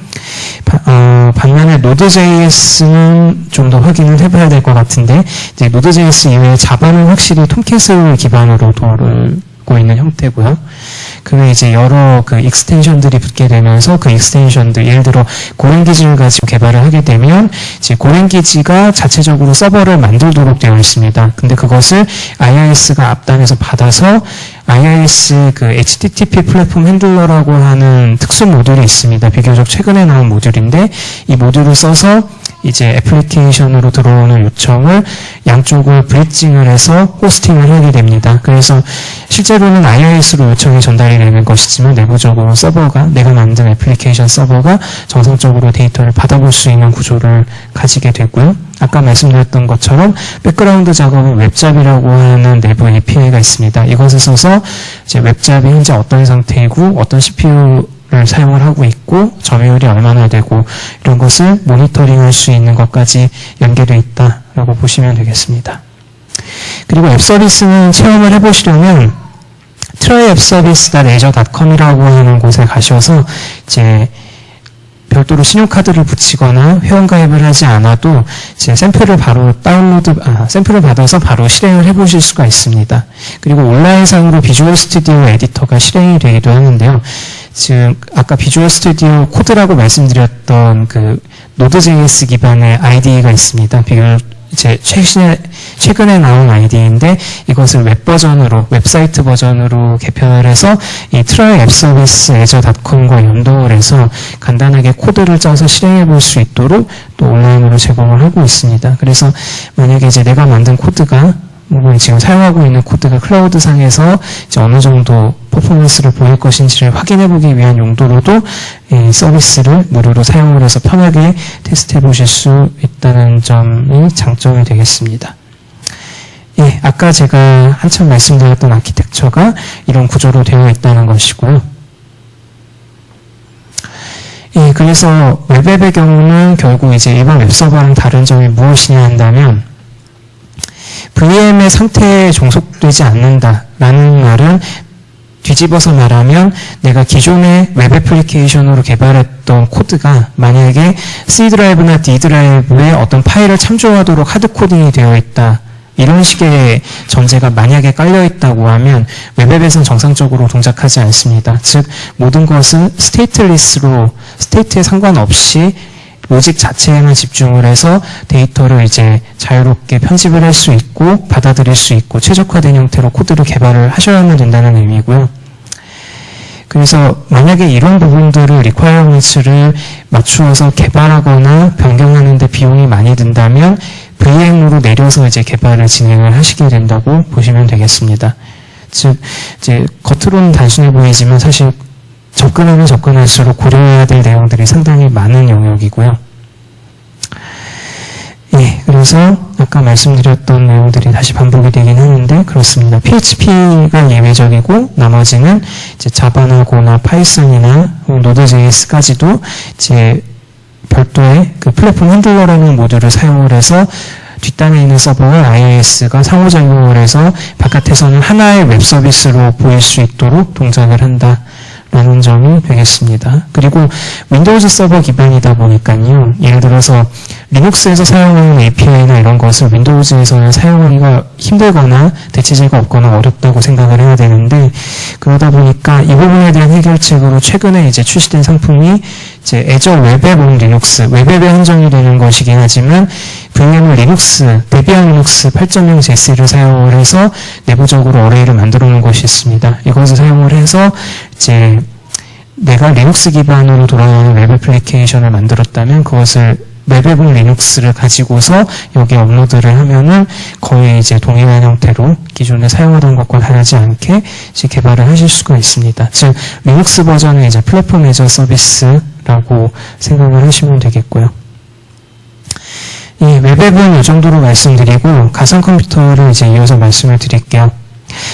Speaker 1: 반면에 Node.js는 좀 더 확인을 해봐야 될 것 같은데, 이제 Node.js 이외에 자바는 확실히 톰캣을 기반으로 돌고 있는 형태고요. 그게 이제 여러 그 익스텐션들이 붙게 되면서 그 익스텐션들, 예를 들어 고랭 기지를 가지고 개발을 하게 되면 이제 고랭 기지가 자체적으로 서버를 만들도록 되어 있습니다. 근데 그것을 IIS가 앞단에서 받아서 IIS 그 HTTP 플랫폼 핸들러라고 하는 특수 모듈이 있습니다. 비교적 최근에 나온 모듈인데 이 모듈을 써서 이제 애플리케이션으로 들어오는 요청을 양쪽을 브릿징을 해서 호스팅을 하게 됩니다. 그래서 실제로는 IIS로 요청이 전달이 되는 것이지만 내부적으로 서버가, 내가 만든 애플리케이션 서버가 정상적으로 데이터를 받아볼 수 있는 구조를 가지게 되고요. 아까 말씀드렸던 것처럼 백그라운드 작업은 웹잡이라고 하는 내부 API가 있습니다. 이것을 써서 이제 웹잡이 현재 어떤 상태이고 어떤 CPU를 사용을 하고 있고 점유율이 얼마나 되고 이런 것을 모니터링할 수 있는 것까지 연계되어 있다라고 보시면 되겠습니다. 그리고 앱 서비스는 체험을 해보시려면 try앱서비스.azure.com이라고 하는 곳에 가셔서 이제 별도로 신용카드를 붙이거나 회원가입을 하지 않아도 이제 샘플을 바로 샘플을 받아서 바로 실행을 해보실 수가 있습니다. 그리고 온라인상으로 비주얼 스튜디오 에디터가 실행이 되기도 하는데요. 지금 아까 비주얼 스튜디오 코드라고 말씀드렸던 그 Node.js 기반의 IDE가 있습니다. 이제 최근에 나온 IDE인데 이것을 웹 버전으로, 웹사이트 버전으로 개편을 해서 이 트라이 앱 서비스 azure.com과 연동을 해서 간단하게 코드를 짜서 실행해 볼 수 있도록 또 온라인으로 제공을 하고 있습니다. 그래서 만약에 이제 내가 만든 코드가 혹은 지금 사용하고 있는 코드가 클라우드 상에서 이제 어느 정도 퍼포먼스를 보일 것인지를 확인해 보기 위한 용도로도 이 서비스를 무료로 사용을 해서 편하게 테스트해 보실 수 있다는 점이 장점이 되겠습니다. 예, 아까 제가 한참 말씀드렸던 아키텍처가 이런 구조로 되어 있다는 것이고요. 예, 그래서 웹앱의 경우는 결국 이제 일반 웹서버랑 다른 점이 무엇이냐 한다면 VM의 상태에 종속되지 않는다라는 말은 뒤집어서 말하면 내가 기존의 웹 애플리케이션으로 개발했던 코드가 만약에 C 드라이브나 D 드라이브에 어떤 파일을 참조하도록 하드 코딩이 되어 있다. 이런 식의 전제가 만약에 깔려 있다고 하면 웹앱에서는 정상적으로 동작하지 않습니다. 즉 모든 것은 스테이트리스로 스테이트에 상관없이 로직 자체에만 집중을 해서 데이터를 이제 자유롭게 편집을 할 수 있고 받아들일 수 있고 최적화된 형태로 코드를 개발을 하셔야만 된다는 의미고요. 그래서 만약에 이런 부분들을 requirements를 맞추어서 개발하거나 변경하는 데 비용이 많이 든다면 VM으로 내려서 이제 개발을 진행을 하시게 된다고 보시면 되겠습니다. 즉 이제 겉으로는 단순해 보이지만 사실 접근하면 접근할수록 고려해야 될 내용들이 상당히 많은 영역이고요. 예, 그래서 아까 말씀드렸던 내용들이 다시 반복이 되긴 하는데 그렇습니다. PHP가 예외적이고 나머지는 이제 자바나 고나 파이썬이나 노드.js까지도 이제 별도의 그 플랫폼 핸들러라는 모듈을 사용을 해서 뒷단에 있는 서버와 iOS가 상호작용을 해서 바깥에서는 하나의 웹 서비스로 보일 수 있도록 동작을 한다라는 점이 되겠습니다. 그리고 윈도우즈 서버 기반이다 보니까요. 예를 들어서 리눅스에서 사용하는 API나 이런 것을 윈도우즈에서는 사용하기가 힘들거나 대체제가 없거나 어렵다고 생각을 해야 되는데 그러다 보니까 이 부분에 대한 해결책으로 최근에 이제 출시된 상품이 이제 애저 웹앱 온 리눅스, 웹앱에 한정이 되는 것이긴 하지만 VM을 리눅스, 데비안 리눅스 8.0 제시를 사용을 해서 내부적으로 어레이를 만들어 놓은 것이 있습니다. 이것을 사용을 해서 이제 내가 리눅스 기반으로 돌아가는 웹 애플리케이션을 만들었다면 그것을 웹앱 온 리눅스를 가지고서 여기에 업로드를 하면은 거의 이제 동일한 형태로 기존에 사용하던 것과 다르지 않게 이제 개발을 하실 수가 있습니다. 즉 리눅스 버전의 이제 플랫폼 애저 서비스라고 생각을 하시면 되겠고요. 이 웹앱은 이 정도로 말씀드리고 가상 컴퓨터를 이제 이어서 말씀을 드릴게요.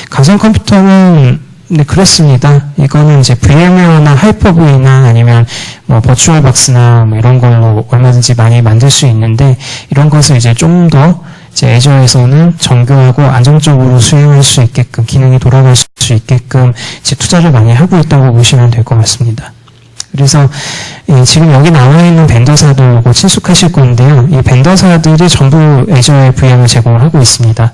Speaker 1: 가상 컴퓨터는 네, 그렇습니다. 이거는 이제 VM웨어나 하이퍼V나 아니면 뭐 버추얼박스나 뭐 이런 걸로 얼마든지 많이 만들 수 있는데 이런 것을 이제 좀 더 이제 애저에서는 정교하고 안정적으로 수행할 수 있게끔 기능이 돌아갈 수 있게끔 이제 투자를 많이 하고 있다고 보시면 될 것 같습니다. 그래서 지금 여기 나와 있는 벤더사들하고 친숙하실 건데요. 이 벤더사들이 전부 애저의 VM을 제공을 하고 있습니다.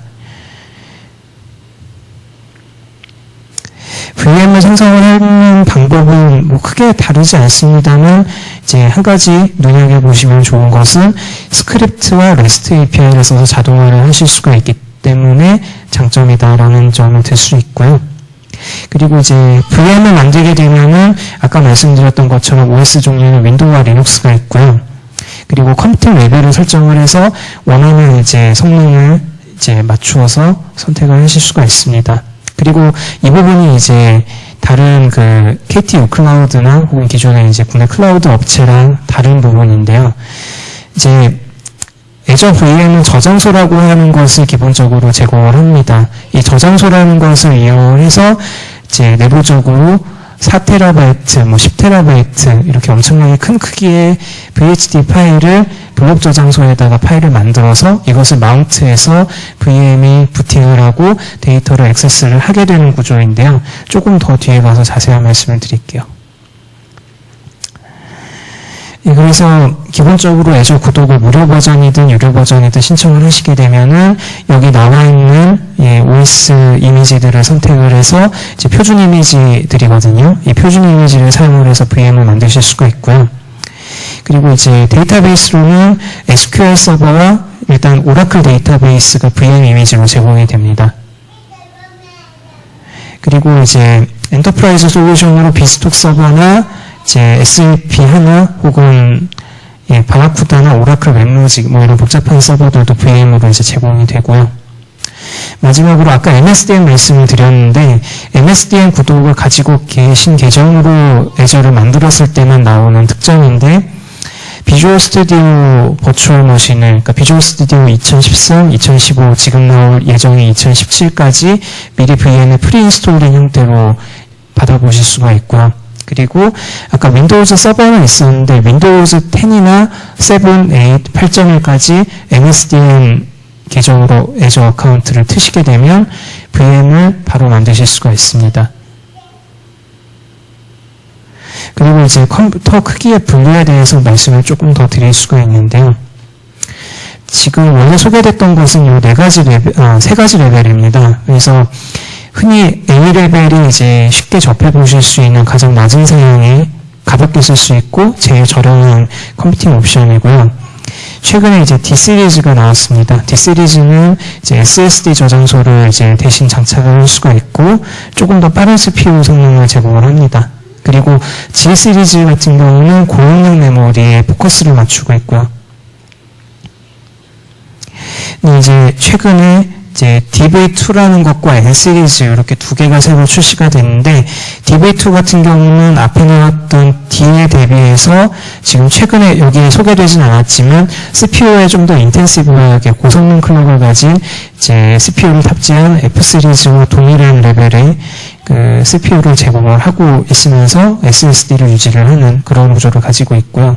Speaker 1: VM을 생성을 하는 방법은 뭐 크게 다르지 않습니다만 이제 한 가지 눈여겨보시면 좋은 것은 스크립트와 REST API를 써서 자동화를 하실 수가 있기 때문에 장점이다라는 점을 들 수 있고요. 그리고 이제 VM을 만들게 되면은 아까 말씀드렸던 것처럼 OS 종류는 윈도우와 리눅스가 있고요. 그리고 컴퓨팅 레벨을 설정을 해서 원하는 이제 성능을 이제 맞추어서 선택을 하실 수가 있습니다. 그리고 이 부분이 이제 다른 그 KT 우클라우드나 혹은 기존의 이제 국내 클라우드 업체랑 다른 부분인데요. 이제 애저 VM은 저장소라고 하는 것을 기본적으로 제공을 합니다. 이 저장소라는 것을 이용해서 이제 내부적으로 4TB, 뭐 10TB 이렇게 엄청나게 큰 크기의 VHD 파일을 블록 저장소에다가 파일을 만들어서 이것을 마운트해서 VM이 부팅을 하고 데이터를 액세스를 하게 되는 구조인데요. 조금 더 뒤에 가서 자세한 말씀을 드릴게요. 예, 그래서 기본적으로 애저 구독을 무료 버전이든 유료 버전이든 신청을 하시게 되면은 여기 나와 있는 OS 이미지들을 선택을 해서 이제 표준 이미지들이거든요. 이 표준 이미지를 사용을 해서 VM을 만드실 수가 있고요. 그리고 이제 데이터베이스로는 SQL 서버와 일단 오라클 데이터베이스가 VM 이미지로 제공이 됩니다. 그리고 이제 엔터프라이즈 솔루션으로 비스톡 서버나 이제 SAP 하나 혹은 바라쿠다나 오라클 웹로직 뭐 이런 복잡한 서버들도 VM으로 이제 제공이 되고요. 마지막으로 아까 MSDN 말씀을 드렸는데 MSDN 구독을 가지고 계신 계정으로 애저를 만들었을 때만 나오는 특징인데 비주얼 스튜디오 버추얼 머신을 그러니까 비주얼 스튜디오 2013, 2015 지금 나올 예정이 2017까지 미리 VM에 프리인스톨된 형태로 받아보실 수가 있고요. 그리고 아까 윈도우즈 서버는 있었는데 윈도우즈 10이나 7, 8, 8.1까지 MSDN 계정으로 애저 어카운트를 트시게 되면 VM을 바로 만드실 수가 있습니다. 그리고 이제 컴퓨터 크기의 분류에 대해서 말씀을 조금 더 드릴 수가 있는데요. 지금 원래 소개됐던 것은 이 세 가지 레벨입니다. 그래서 흔히 A 레벨이 이제 쉽게 접해 보실 수 있는 가장 낮은 사양의 가볍게 쓸 수 있고 제일 저렴한 컴퓨팅 옵션이고요. 최근에 이제 D 시리즈가 나왔습니다. D 시리즈는 이제 SSD 저장소를 이제 대신 장착을 할 수가 있고 조금 더 빠른 CPU 성능을 제공을 합니다. 그리고 G 시리즈 같은 경우는 고용량 메모리에 포커스를 맞추고 있고요. 근데 이제 최근에 이제 DV2라는 것과 N 시리즈 이렇게 두 개가 새로 출시가 됐는데 DV2 같은 경우는 앞에 나왔던 D에 대비해서 지금 최근에 여기에 소개되진 않았지만 CPU에 좀 더 인텐시브하게 고성능 클럭을 가진 이제 CPU를 탑재한 F 시리즈와 동일한 레벨의 그 CPU를 제공을 하고 있으면서 SSD를 유지를 하는 그런 구조를 가지고 있고요.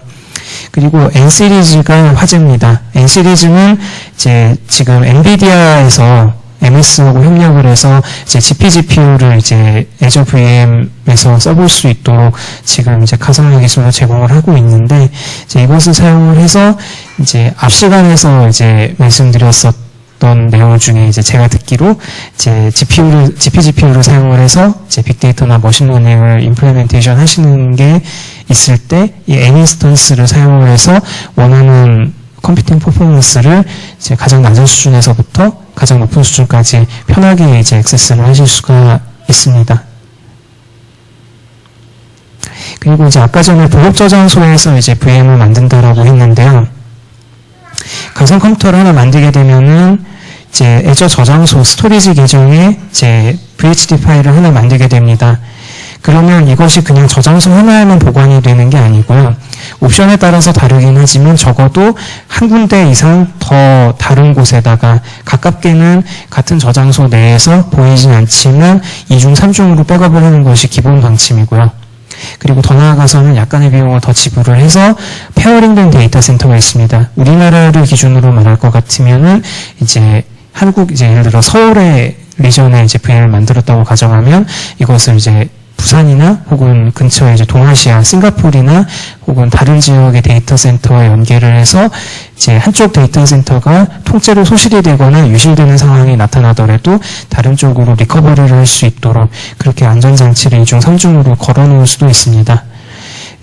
Speaker 1: 그리고 N 시리즈가 화제입니다. N 시리즈는 이제 지금 엔비디아에서 MS하고 협력을 해서 이제 GPGPU를 이제 Azure VM에서 써볼 수 있도록 지금 이제 가상화 기술로 제공을 하고 있는데 이제 이것을 사용을 해서 이제 앞 시간에서 이제 말씀드렸었던 내용 중에 이제 제가 듣기로 이제 GPGPU를 사용을 해서 이제 빅데이터나 머신러닝을 임플리멘테이션 하시는 게 있을 때 이 N인스턴스를 사용을 해서 원하는 컴퓨팅 퍼포먼스를 이제 가장 낮은 수준에서부터 가장 높은 수준까지 편하게 이제 액세스를 하실 수가 있습니다. 그리고 이제 아까 전에 보급 저장소에서 이제 VM을 만든다라고 했는데요. 가상 컴퓨터를 하나 만들게 되면은 이제 애저 저장소 스토리지 계정에 이제 VHD 파일을 하나 만들게 됩니다. 그러면 이것이 그냥 저장소 하나에만 보관이 되는 게 아니고요. 옵션에 따라서 다르긴 하지만 적어도 한 군데 이상 더 다른 곳에다가 가깝게는 같은 저장소 내에서 보이진 않지만 2중, 3중으로 백업을 하는 것이 기본 방침이고요. 그리고 더 나아가서는 약간의 비용을 더 지불을 해서 페어링된 데이터 센터가 있습니다. 우리나라를 기준으로 말할 것 같으면은 이제 한국 이제 예를 들어 서울의 리전에 이제 VM을 만들었다고 가정하면 이것을 이제 부산이나 혹은 근처에 이제 동아시아, 싱가포르나 혹은 다른 지역의 데이터 센터와 연계를 해서 이제 한쪽 데이터 센터가 통째로 소실이 되거나 유실되는 상황이 나타나더라도 다른 쪽으로 리커버리를 할 수 있도록 그렇게 안전장치를 2중, 3중으로 걸어놓을 수도 있습니다.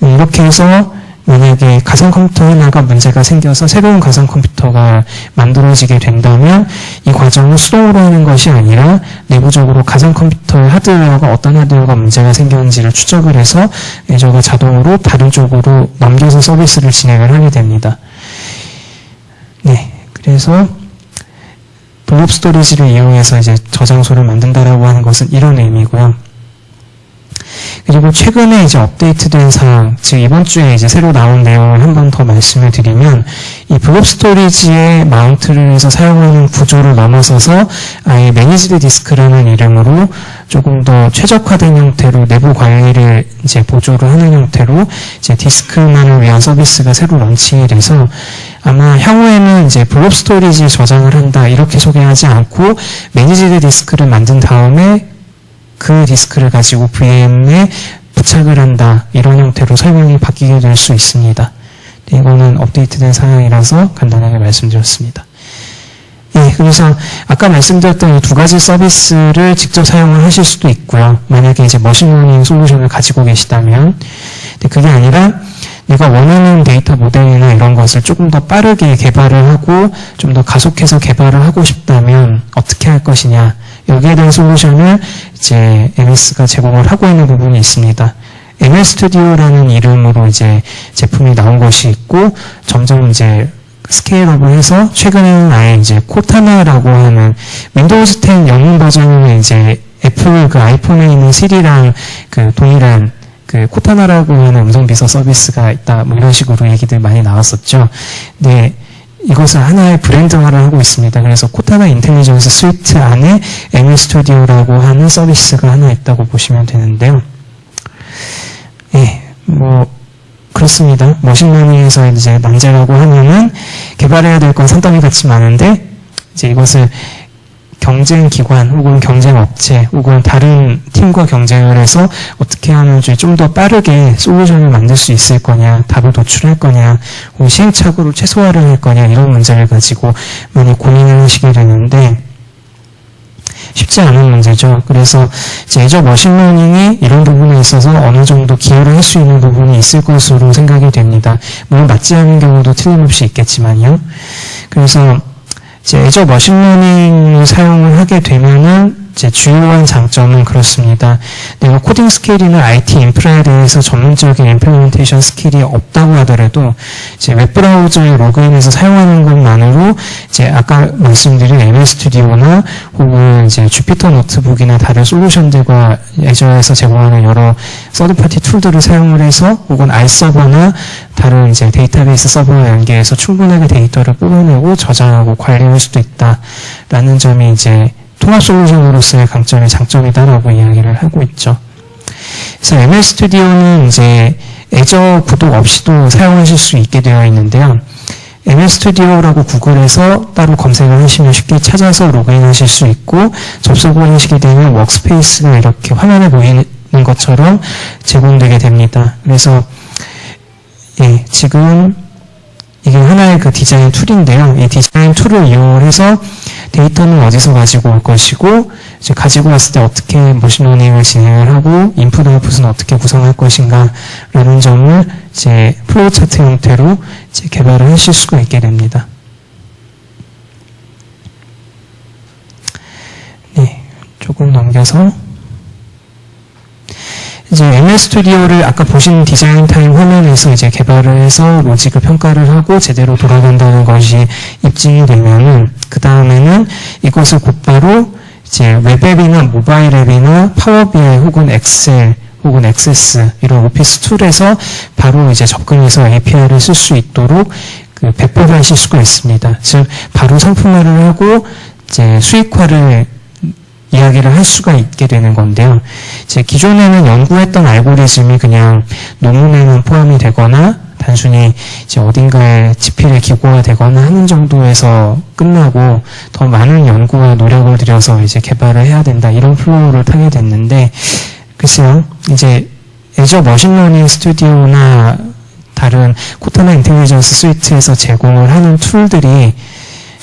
Speaker 1: 이렇게 해서 만약에 가상 컴퓨터 하나가 문제가 생겨서 새로운 가상 컴퓨터가 만들어지게 된다면 이 과정을 수동으로 하는 것이 아니라 내부적으로 가상 컴퓨터의 하드웨어가 어떤 하드웨어가 문제가 생겼는지를 추적을 해서 애저가 자동으로 다른 쪽으로 넘겨서 서비스를 진행을 하게 됩니다. 네, 그래서 블록 스토리지를 이용해서 이제 저장소를 만든다라고 하는 것은 이런 의미고요. 그리고 최근에 이제 업데이트된 사항, 즉 이번 주에 이제 새로 나온 내용을 한 번 더 말씀을 드리면 이 블록 스토리지에 마운트를 해서 사용하는 구조를 넘어서서 아예 매니지드 디스크라는 이름으로 조금 더 최적화된 형태로 내부 관리를 이제 보조를 하는 형태로 이제 디스크만을 위한 서비스가 새로 런칭이 돼서 아마 향후에는 이제 블록 스토리지에 저장을 한다 이렇게 소개하지 않고 매니지드 디스크를 만든 다음에 그 디스크를 가지고 VM에 부착을 한다 이런 형태로 설명이 바뀌게 될 수 있습니다. 이거는 업데이트된 사항이라서 간단하게 말씀드렸습니다. 예, 그래서 아까 말씀드렸던 이 두 가지 서비스를 직접 사용을 하실 수도 있고요. 만약에 이제 머신러닝 솔루션을 가지고 계시다면, 근데 그게 아니라 내가 원하는 데이터 모델이나 이런 것을 조금 더 빠르게 개발을 하고 좀 더 가속해서 개발을 하고 싶다면 어떻게 할 것이냐. 여기에 대한 솔루션을 이제 MS가 제공을 하고 있는 부분이 있습니다. MS 스튜디오라는 이름으로 이제 제품이 나온 것이 있고 점점 이제 스케일업을 해서 최근에는 아예 이제 코타나라고 하는 윈도우즈 10 영문 버전은 이제 애플 그 아이폰에 있는 시리랑 그 동일한 그 코타나라고 하는 음성 비서 서비스가 있다 뭐 이런 식으로 얘기들 많이 나왔었죠. 네. 이것을 하나의 브랜드화를 하고 있습니다. 그래서 코타나 인텔리전스 스위트 안에 MS 스튜디오라고 하는 서비스가 하나 있다고 보시면 되는데요. 예, 뭐 그렇습니다. 머신러닝에서 이제 난제라고 하면은 개발해야 될 건 산더미 같이 많은데 이제 이것을 경쟁 기관 혹은 경쟁 업체 혹은 다른 팀과 경쟁을 해서 어떻게 하면 좀 더 빠르게 솔루션을 만들 수 있을 거냐, 답을 도출할 거냐, 혹은 시행착오를 최소화를 할 거냐 이런 문제를 가지고 많이 고민을 하시게 되는데 쉽지 않은 문제죠. 그래서 이제 애저 머신러닝이 이런 부분에 있어서 어느 정도 기여를 할 수 있는 부분이 있을 것으로 생각이 됩니다. 물론 맞지 않은 경우도 틀림없이 있겠지만요. 그래서 이제 애저 머신러닝을 사용을 하게 되면은 이제 주요한 장점은 그렇습니다. 내가 코딩 스킬이나 IT 인프라에 대해서 전문적인 임플리멘테이션 스킬이 없다고 하더라도 이제 웹브라우저에 로그인해서 사용하는 것만으로 이제 아까 말씀드린 MS 스튜디오나 혹은 이제 주피터 노트북이나 다른 솔루션들과 애저에서 제공하는 여러 서드파티 툴들을 사용을 해서 혹은 알서버나 다른 이제 데이터베이스 서버와 연계해서 충분하게 데이터를 뽑아내고 저장하고 관리할 수도 있다라는 점이 이제 통합 솔루션으로서의 강점이 장점이다라고 이야기를 하고 있죠. 그래서 MS 스튜디오는 이제 애저 구독 없이도 사용하실 수 있게 되어 있는데요. MS 스튜디오라고 구글에서 따로 검색을 하시면 쉽게 찾아서 로그인하실 수 있고 접속을 하시게 되면 워크스페이스가 이렇게 화면에 보이는 것처럼 제공되게 됩니다. 그래서 예, 지금 이게 하나의 그 디자인 툴인데요. 이 디자인 툴을 이용해서 데이터는 어디서 가지고 올 것이고, 이제 가지고 왔을 때 어떻게 머신러닝을 진행을 하고, 인풋 아웃풋은 어떻게 구성할 것인가, 라는 점을 이제 플로우 차트 형태로 이제 개발을 하실 수가 있게 됩니다. 네, 조금 넘겨서. 이제 MS 스튜디오를 아까 보신 디자인 타임 화면에서 이제 개발을 해서 로직을 평가를 하고 제대로 돌아간다는 것이 입증이 되면은 그 다음에는 이것을 곧바로 이제 웹앱이나 모바일 앱이나 파워 BI 혹은 엑셀 혹은 액세스 이런 오피스 툴에서 바로 이제 접근해서 API를 쓸 수 있도록 그 배포하실 수가 있습니다. 즉 바로 상품화를 하고 이제 수익화를 이야기를 할 수가 있게 되는 건데요. 이제 기존에는 연구했던 알고리즘이 그냥 논문에만 포함이 되거나 단순히 이제 어딘가에 지필에 기고가 되거나 하는 정도에서 끝나고 더 많은 연구와 노력을 들여서 이제 개발을 해야 된다 이런 플로우를 타게 됐는데 글쎄요 이제 애저 머신러닝 스튜디오나 다른 코타나 인텔리전스 스위트에서 제공을 하는 툴들이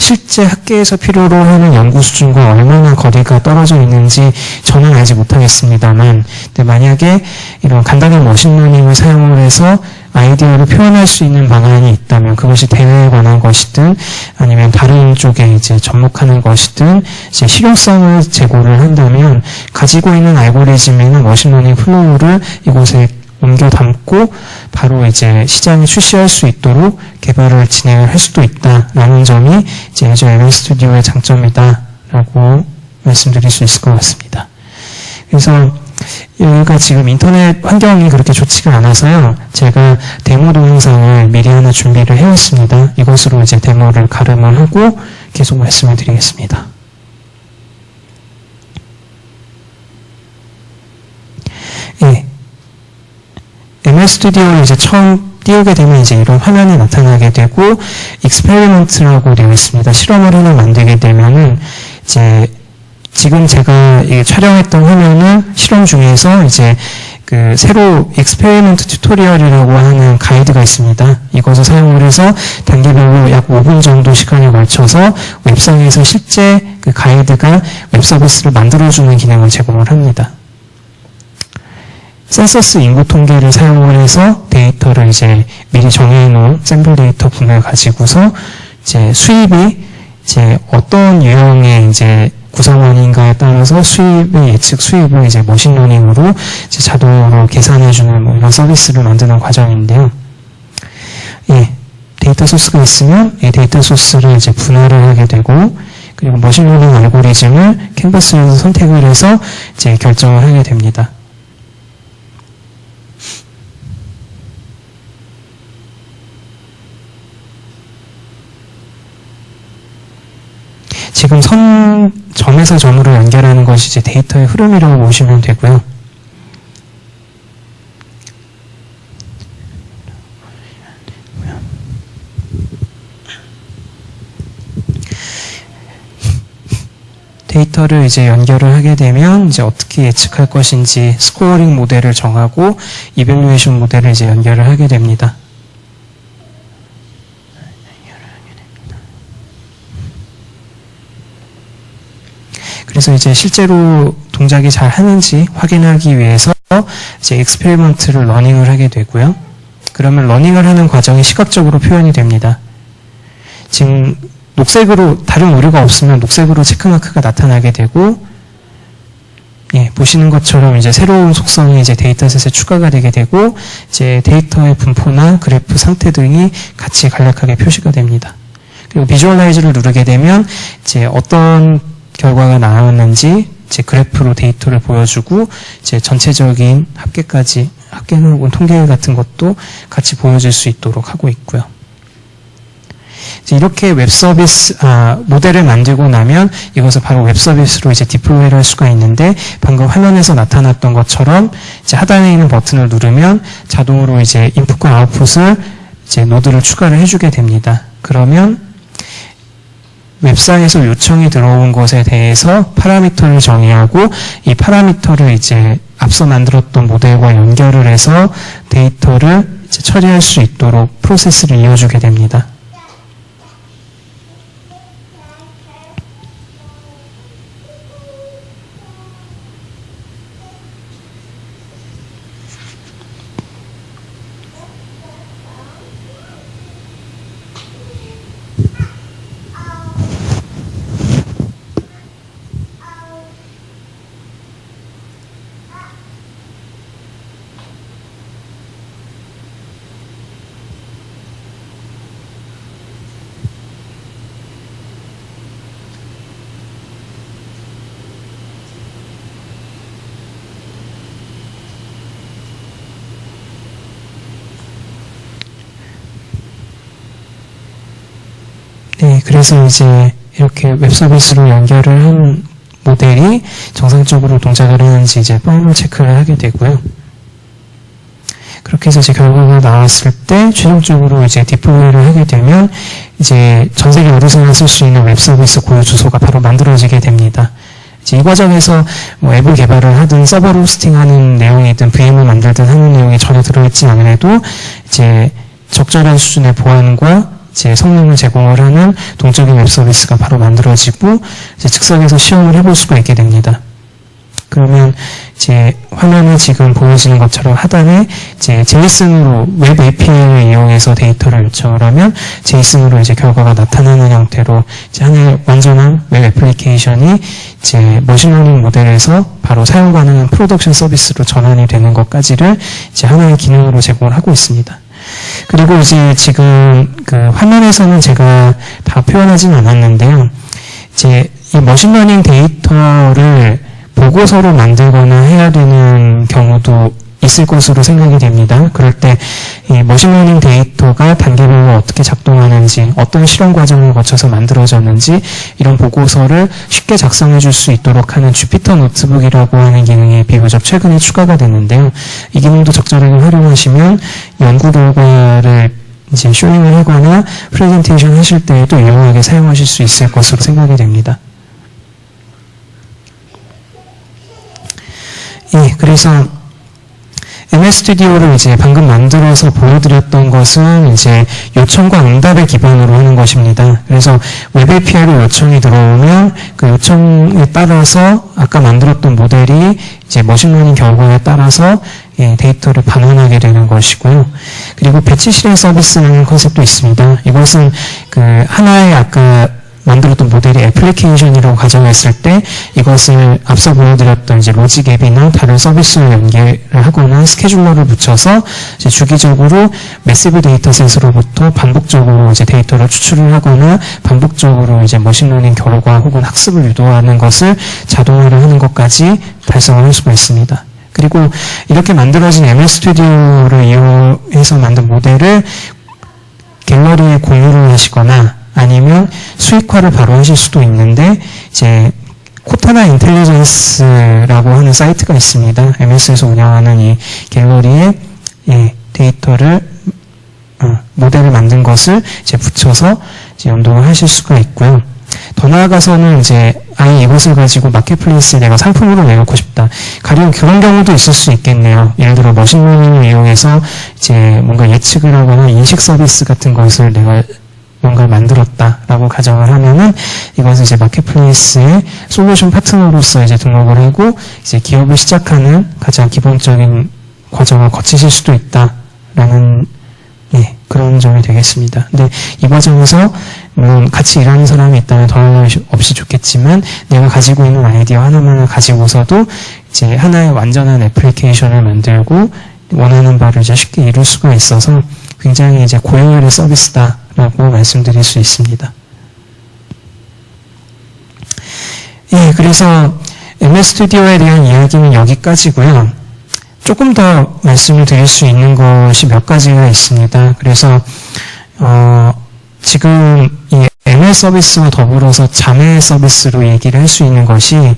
Speaker 1: 실제 학계에서 필요로 하는 연구 수준과 얼마나 거리가 떨어져 있는지 저는 알지 못하겠습니다만 근데 만약에 이런 간단한 머신러닝을 사용을 해서 아이디어를 표현할 수 있는 방안이 있다면 그것이 대회에 관한 것이든 아니면 다른 쪽에 이제 접목하는 것이든 이제 실용성을 제고를 한다면 가지고 있는 알고리즘이나 머신러닝 플로우를 이곳에 옮겨 담고 바로 이제 시장에 출시할 수 있도록 개발을 진행을 할 수도 있다라는 점이 이제 애저 MS 스튜디오의 장점이다라고 말씀드릴 수 있을 것 같습니다. 그래서 여기가 지금 인터넷 환경이 그렇게 좋지가 않아서요. 제가 데모 동영상을 미리 하나 준비를 해왔습니다. 이것으로 이제 데모를 가름을 하고 계속 말씀을 드리겠습니다. 예. MS 스튜디오를 이제 처음 띄우게 되면 이제 이런 화면이 나타나게 되고 익스페리먼트라고 되어 있습니다. 실험을 하나 만들게 되면은 이제 지금 제가 촬영했던 화면은 실험 중에서 이제 그 새로 익스페리먼트 튜토리얼이라고 하는 가이드가 있습니다. 이것을 사용을 해서 단계별로 약 5분 정도 시간에 걸쳐서 웹상에서 실제 그 가이드가 웹 서비스를 만들어주는 기능을 제공을 합니다. 센서스 인구 통계를 사용을 해서 데이터를 이제 미리 정해놓은 샘플 데이터 분을 가지고서 이제 수입이 이제 어떤 유형의 이제 구성원인가에 따라서 수입의 예측 수입을 이제 머신러닝으로 이제 자동으로 계산해주는 뭐 이런 서비스를 만드는 과정인데요. 예, 데이터 소스가 있으면 이 데이터 소스를 이제 분할을 하게 되고 그리고 머신러닝 알고리즘을 캔버스에서 선택을 해서 이제 결정을 하게 됩니다. 지금 점에서 점으로 연결하는 것이 이제 데이터의 흐름이라고 보시면 되고요. 데이터를 이제 연결을 하게 되면 이제 어떻게 예측할 것인지 스코어링 모델을 정하고 이밸루에이션 모델을 이제 연결을 하게 됩니다. 그래서 이제 실제로 동작이 잘 하는지 확인하기 위해서 이제 익스페리먼트를 러닝을 하게 되고요. 그러면 러닝을 하는 과정이 시각적으로 표현이 됩니다. 지금 녹색으로 다른 오류가 없으면 녹색으로 체크마크가 나타나게 되고, 예, 보시는 것처럼 이제 새로운 속성이 이제 데이터셋에 추가가 되게 되고, 이제 데이터의 분포나 그래프 상태 등이 같이 간략하게 표시가 됩니다. 그리고 비주얼라이즈를 누르게 되면 이제 어떤 결과가 나왔는지 이제 그래프로 데이터를 보여주고, 이제 전체적인 합계 혹은 통계 같은 것도 같이 보여줄 수 있도록 하고 있고요. 이렇게 웹서비스, 모델을 만들고 나면 이것을 바로 웹서비스로 이제 디플로이를 할 수가 있는데, 방금 화면에서 나타났던 것처럼 이제 하단에 있는 버튼을 누르면 자동으로 이제 인풋과 아웃풋을 이제 노드를 추가를 해주게 됩니다. 그러면 웹상에서 요청이 들어온 것에 대해서 파라미터를 정의하고, 이 파라미터를 이제 앞서 만들었던 모델과 연결을 해서 데이터를 이제 처리할 수 있도록 프로세스를 이어주게 됩니다. 네, 그래서 이제 이렇게 웹서비스로 연결을 한 모델이 정상적으로 동작을 하는지 이제 파일로 체크를 하게 되고요. 그렇게 해서 이제 결과가 나왔을 때 최종적으로 이제 디플로이를 하게 되면 이제 전 세계 어디서나 쓸 수 있는 웹서비스 고유 주소가 바로 만들어지게 됩니다. 이제 이 과정에서 뭐 앱을 개발을 하든 서버 호스팅하는 내용이든 VM을 만들든 하는 내용이 전혀 들어있지 않아도 이제 적절한 수준의 보안과 이제 성능을 제공을 하는 동적인 웹 서비스가 바로 만들어지고, 이제 즉석에서 시험을 해볼 수가 있게 됩니다. 그러면 이제 화면에 지금 보여지는 것처럼 하단에 이제 제이슨으로 웹 API를 이용해서 데이터를 요청을 하면 제이슨으로 이제 결과가 나타나는 형태로 이제 하나의 완전한 웹 애플리케이션이 이제 머신러닝 모델에서 바로 사용 가능한 프로덕션 서비스로 전환이 되는 것까지를 이제 하나의 기능으로 제공을 하고 있습니다. 그리고 이제 지금 그 화면에서는 제가 다 표현하진 않았는데요. 이제 이 머신러닝 데이터를 보고서로 만들거나 해야 되는 경우도 있을 것으로 생각이 됩니다. 그럴 때 이 머신러닝 데이터가 단계별로 어떻게 작동하는지, 어떤 실험 과정을 거쳐서 만들어졌는지 이런 보고서를 쉽게 작성해 줄 수 있도록 하는 주피터 노트북이라고 하는 기능이 비교적 최근에 추가가 됐는데요. 이 기능도 적절하게 활용하시면 연구 결과를 이제 쇼잉을 하거나 프레젠테이션 하실 때에도 유용하게 사용하실 수 있을 것으로 생각이 됩니다. 예, 그래서 MS 스튜디오를 이제 방금 만들어서 보여드렸던 것은 이제 요청과 응답을 기반으로 하는 것입니다. 그래서 웹 API로 요청이 들어오면 그 요청에 따라서 아까 만들었던 모델이 이제 머신러닝 결과에 따라서 데이터를 반환하게 되는 것이고요. 그리고 배치 실행 서비스라는 컨셉도 있습니다. 이것은 그 하나의 아까 만들었던 모델이 애플리케이션이라고 가정했을 때 이것을 앞서 보여드렸던 이제 로직 앱이나 다른 서비스를 연결을 하거나 스케줄러를 붙여서 이제 주기적으로 매시브 데이터셋으로부터 반복적으로 이제 데이터를 추출을 하거나 반복적으로 이제 머신러닝 결과 혹은 학습을 유도하는 것을 자동화를 하는 것까지 달성을 할 수가 있습니다. 그리고 이렇게 만들어진 MS 스튜디오를 이용해서 만든 모델을 갤러리에 공유를 하시거나 아니면 수익화를 바로 하실 수도 있는데, 이제 코타나 인텔리전스라고 하는 사이트가 있습니다. MS에서 운영하는 이 갤러리에 데이터를 모델을 만든 것을 이제 붙여서 이제 연동을 하실 수가 있고요. 더 나아가서는 이제 아예 이것을 가지고 마켓플레이스에 내가 상품으로 내놓고 싶다. 가령 그런 경우도 있을 수 있겠네요. 예를 들어 머신러닝을 이용해서 이제 뭔가 예측을 하거나 인식 서비스 같은 것을 내가 어떤 걸 만들었다라고 가정을 하면은 이것은 이제 마켓플레이스의 솔루션 파트너로서 이제 등록을 하고 이제 기업을 시작하는 가장 기본적인 과정을 거치실 수도 있다라는 그런 점이 되겠습니다. 근데 이 과정에서 물론 같이 일하는 사람이 있다면 더 없이 좋겠지만 내가 가지고 있는 아이디어 하나만을 가지고서도 이제 하나의 완전한 애플리케이션을 만들고 원하는 바를 이제 쉽게 이룰 수가 있어서 굉장히 이제 고효율의 서비스다라고 말씀드릴 수 있습니다. 그래서 MS 스튜디오에 대한 이야기는 여기까지고요. 조금 더 말씀을 드릴 수 있는 것이 몇 가지가 있습니다. 그래서 지금 이 ML 서비스와 더불어서 자매 서비스로 얘기를 할 수 있는 것이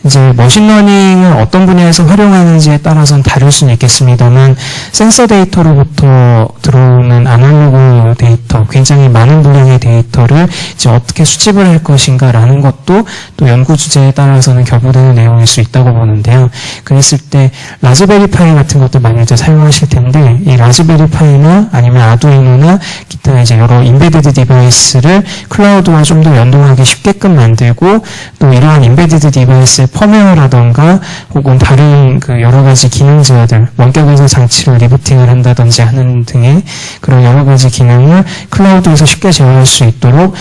Speaker 1: 이제 머신러닝을 어떤 분야에서 활용하는지에 따라서는 다를 수는 있겠습니다만 센서 데이터로부터 들어오는 아날로그 데이터, 굉장히 많은 분량의 데이터를 이제 어떻게 수집을 할 것인가라는 것도 또 연구 주제에 따라서는 결부되는 내용일 수 있다고 보는데요. 그랬을 때 라즈베리 파이 같은 것도 많이들 사용하실 텐데 이 라즈베리 파이나 아니면 아두이노나 기타 이제 여러 인베디드 디바이스를 클라우드와 좀 더 연동하기 쉽게끔 만들고 또 이러한 인베디드 디바이스의 펌웨어라던가 혹은 다른 그 여러 가지 기능 제어들, 원격에서 장치를 리부팅을 한다든지 하는 등의 그런 여러 가지 기능을 클라우드에서 쉽게 제어할 수 있도록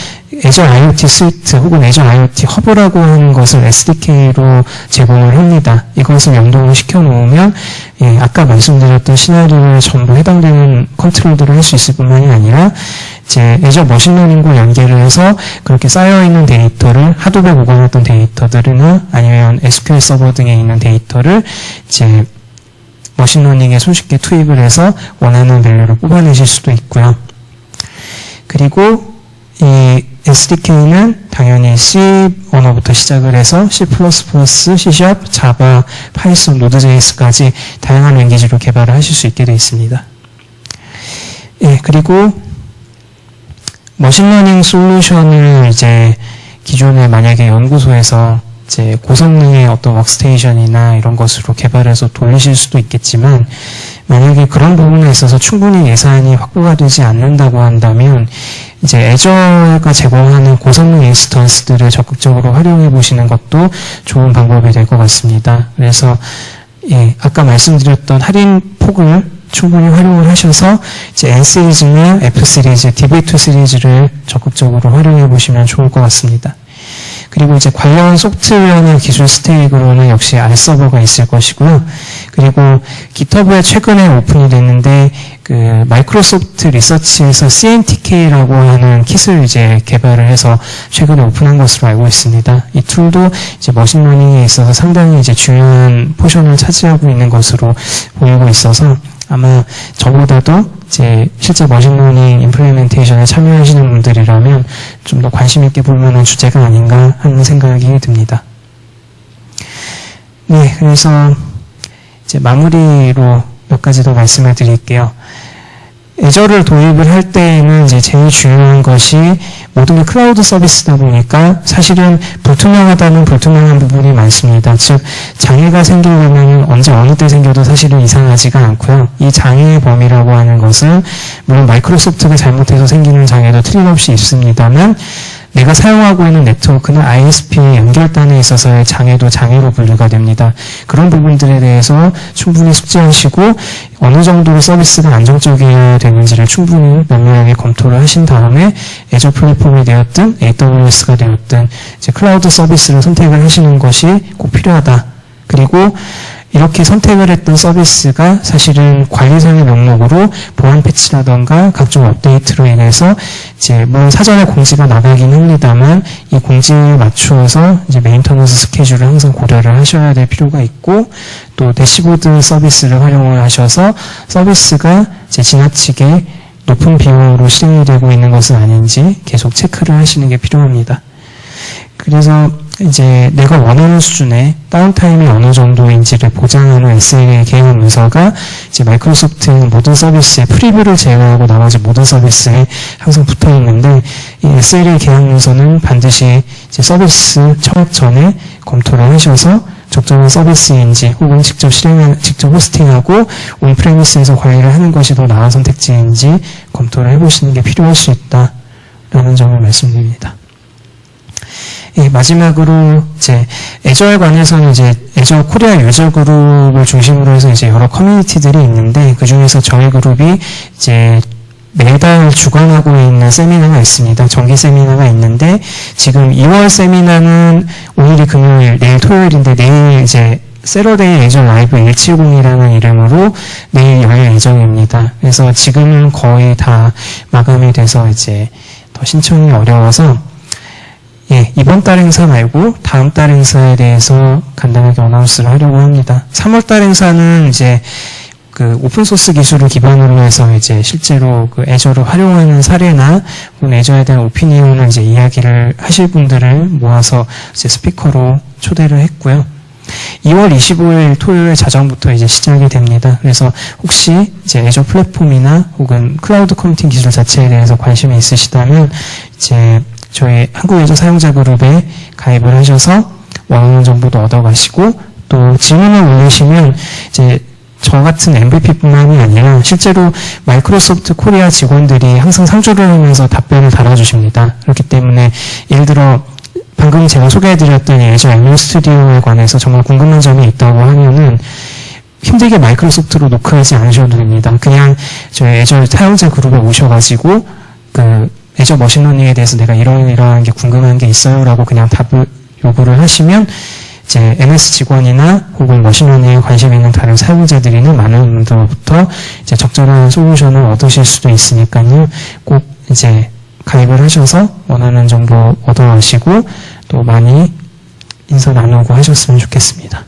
Speaker 1: 애저 IoT 스위트 혹은 애저 IoT 허브라고 하는 것을 SDK로 제공을 합니다. 이것을 연동을 시켜놓으면 아까 말씀드렸던 시나리오에 전부 해당되는 컨트롤들을 할 수 있을 뿐만이 아니라 이제 애저 머신러닝과 연계를 해서 그렇게 쌓여있는 데이터를 하드웨어 보관했던 데이터들이나 아니면 SQL 서버 등에 있는 데이터를 이제 머신러닝에 손쉽게 투입을 해서 원하는 밸류를 뽑아내실 수도 있고요. 그리고 이 SDK는 당연히 C 언어부터 시작을 해서 C++, C#, 자바, 파이썬, 노드.js까지 다양한 랭귀지로 개발을 하실 수 있게 되어 있습니다. 그리고 머신러닝 솔루션을 이제 기존에 만약에 연구소에서 이제 고성능의 어떤 워크스테이션이나 이런 것으로 개발해서 돌리실 수도 있겠지만 만약에 그런 부분에 있어서 충분히 예산이 확보가 되지 않는다고 한다면 이제 애저가 제공하는 고성능 인스턴스들을 적극적으로 활용해 보시는 것도 좋은 방법이 될 것 같습니다. 그래서 아까 말씀드렸던 할인 폭을 충분히 활용을 하셔서 이제 N 시리즈나 F 시리즈, DB2 시리즈를 적극적으로 활용해 보시면 좋을 것 같습니다. 그리고 이제 관련 소프트웨어나 기술 스택으로는 역시 R 서버가 있을 것이고요. 그리고 GitHub에 최근에 오픈이 됐는데 그 마이크로소프트 리서치에서 CNTK라고 하는 킷을 이제 개발을 해서 최근에 오픈한 것으로 알고 있습니다. 이 툴도 이제 머신러닝에 있어서 상당히 이제 중요한 포션을 차지하고 있는 것으로 보이고 있어서 아마 저보다도 이제 실제 머신러닝 임플리멘테이션에 참여하시는 분들이라면 좀 더 관심 있게 볼 만한 주제가 아닌가 하는 생각이 듭니다. 그래서 이제 마무리로 몇 가지 더 말씀을 드릴게요. 애저를 도입을 할 때에는 이제 제일 중요한 것이 모든 게 클라우드 서비스다 보니까 사실은 불투명하다는 불투명한 부분이 많습니다. 즉 장애가 생기려면 언제 어느 때 생겨도 사실은 이상하지가 않고요. 이 장애의 범위라고 하는 것은 물론 마이크로소프트가 잘못해서 생기는 장애도 틀림없이 있습니다만 내가 사용하고 있는 네트워크나 ISP의 연결단에 있어서의 장애도 장애로 분류가 됩니다. 그런 부분들에 대해서 충분히 숙지하시고 어느 정도로 서비스가 안정적이어야 되는지를 충분히 면밀하게 검토를 하신 다음에 애저 플랫폼이 되었든 AWS가 되었든 이제 클라우드 서비스를 선택을 하시는 것이 꼭 필요하다. 그리고 이렇게 선택을 했던 서비스가 사실은 관리상의 명목으로 보안 패치라던가 각종 업데이트로 인해서 이제 물론 사전에 공지가 나가긴 합니다만 이 공지에 맞추어서 이제 메인터넌스 스케줄을 항상 고려를 하셔야 될 필요가 있고 또 대시보드 서비스를 활용을 하셔서 서비스가 이제 지나치게 높은 비용으로 실행이 되고 있는 것은 아닌지 계속 체크를 하시는 게 필요합니다. 그래서 이제 내가 원하는 수준의 다운타임이 어느 정도인지를 보장하는 SLA 계약 문서가 이제 마이크로소프트 모든 서비스의 프리뷰를 제외하고 나머지 모든 서비스에 항상 붙어 있는데 이 SLA 계약 문서는 반드시 이제 서비스 청약 전에 검토를 하셔서 적정한 서비스인지 혹은 직접 호스팅하고 온프레미스에서 관리를 하는 것이 더 나은 선택지인지 검토를 해보시는 게 필요할 수 있다. 라는 점을 말씀드립니다. 예, 마지막으로 이제 애저에 관해서는 이제 애저 코리아 유저 그룹을 중심으로 해서 이제 여러 커뮤니티들이 있는데 그 중에서 저희 그룹이 이제 매달 주관하고 있는 세미나가 있습니다. 정기 세미나가 있는데 지금 2월 세미나는 오늘이 금요일, 내일 토요일인데 내일 이제 세러데이 애저 라이브 170이라는 이름으로 내일 열릴 예정입니다. 그래서 지금은 거의 다 마감이 돼서 이제 더 신청이 어려워서 예, 이번 달 행사 말고 다음 달 행사에 대해서 간단하게 어나운스를 하려고 합니다. 3월 달 행사는 이제 그 오픈소스 기술을 기반으로 해서 이제 실제로 그 애저를 활용하는 사례나 혹은 애저에 대한 오피니언을 이제 이야기를 하실 분들을 모아서 이제 스피커로 초대를 했고요. 2월 25일 토요일 자정부터 이제 시작이 됩니다. 그래서 혹시 이제 애저 플랫폼이나 혹은 클라우드 컴퓨팅 기술 자체에 대해서 관심이 있으시다면 이제 저희 한국애저 사용자 그룹에 가입을 하셔서 원하는 정보도 얻어가시고 또 질문을 올리시면 이제 저 같은 MVP뿐만이 아니라 실제로 마이크로소프트 코리아 직원들이 항상 상주를 하면서 답변을 달아주십니다. 그렇기 때문에 예를 들어 방금 제가 소개해드렸던 애저 ML 스튜디오에 관해서 정말 궁금한 점이 있다고 하면은 힘들게 마이크로소프트로 노크하지 않으셔도 됩니다. 그냥 저희 애저 사용자 그룹에 오셔가지고 그 애저 머신러닝에 대해서 내가 이러한 게 궁금한 게 있어요 라고 그냥 답을 요구를 하시면 이제 MS 직원이나 혹은 머신러닝에 관심 있는 다른 사용자들이나 많은 분들로부터 이제 적절한 솔루션을 얻으실 수도 있으니까요. 꼭 이제 가입을 하셔서 원하는 정보 얻어가시고 또 많이 인사 나누고 하셨으면 좋겠습니다.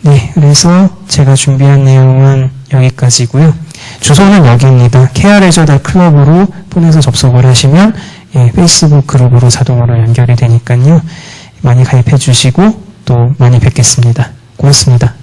Speaker 1: 네, 그래서 제가 준비한 내용은 여기까지고요. 주소는 여기입니다. krleisure.club으로 폰에서 접속을 하시면 예, 페이스북 그룹으로 자동으로 연결이 되니까요. 많이 가입해 주시고 또 많이 뵙겠습니다. 고맙습니다.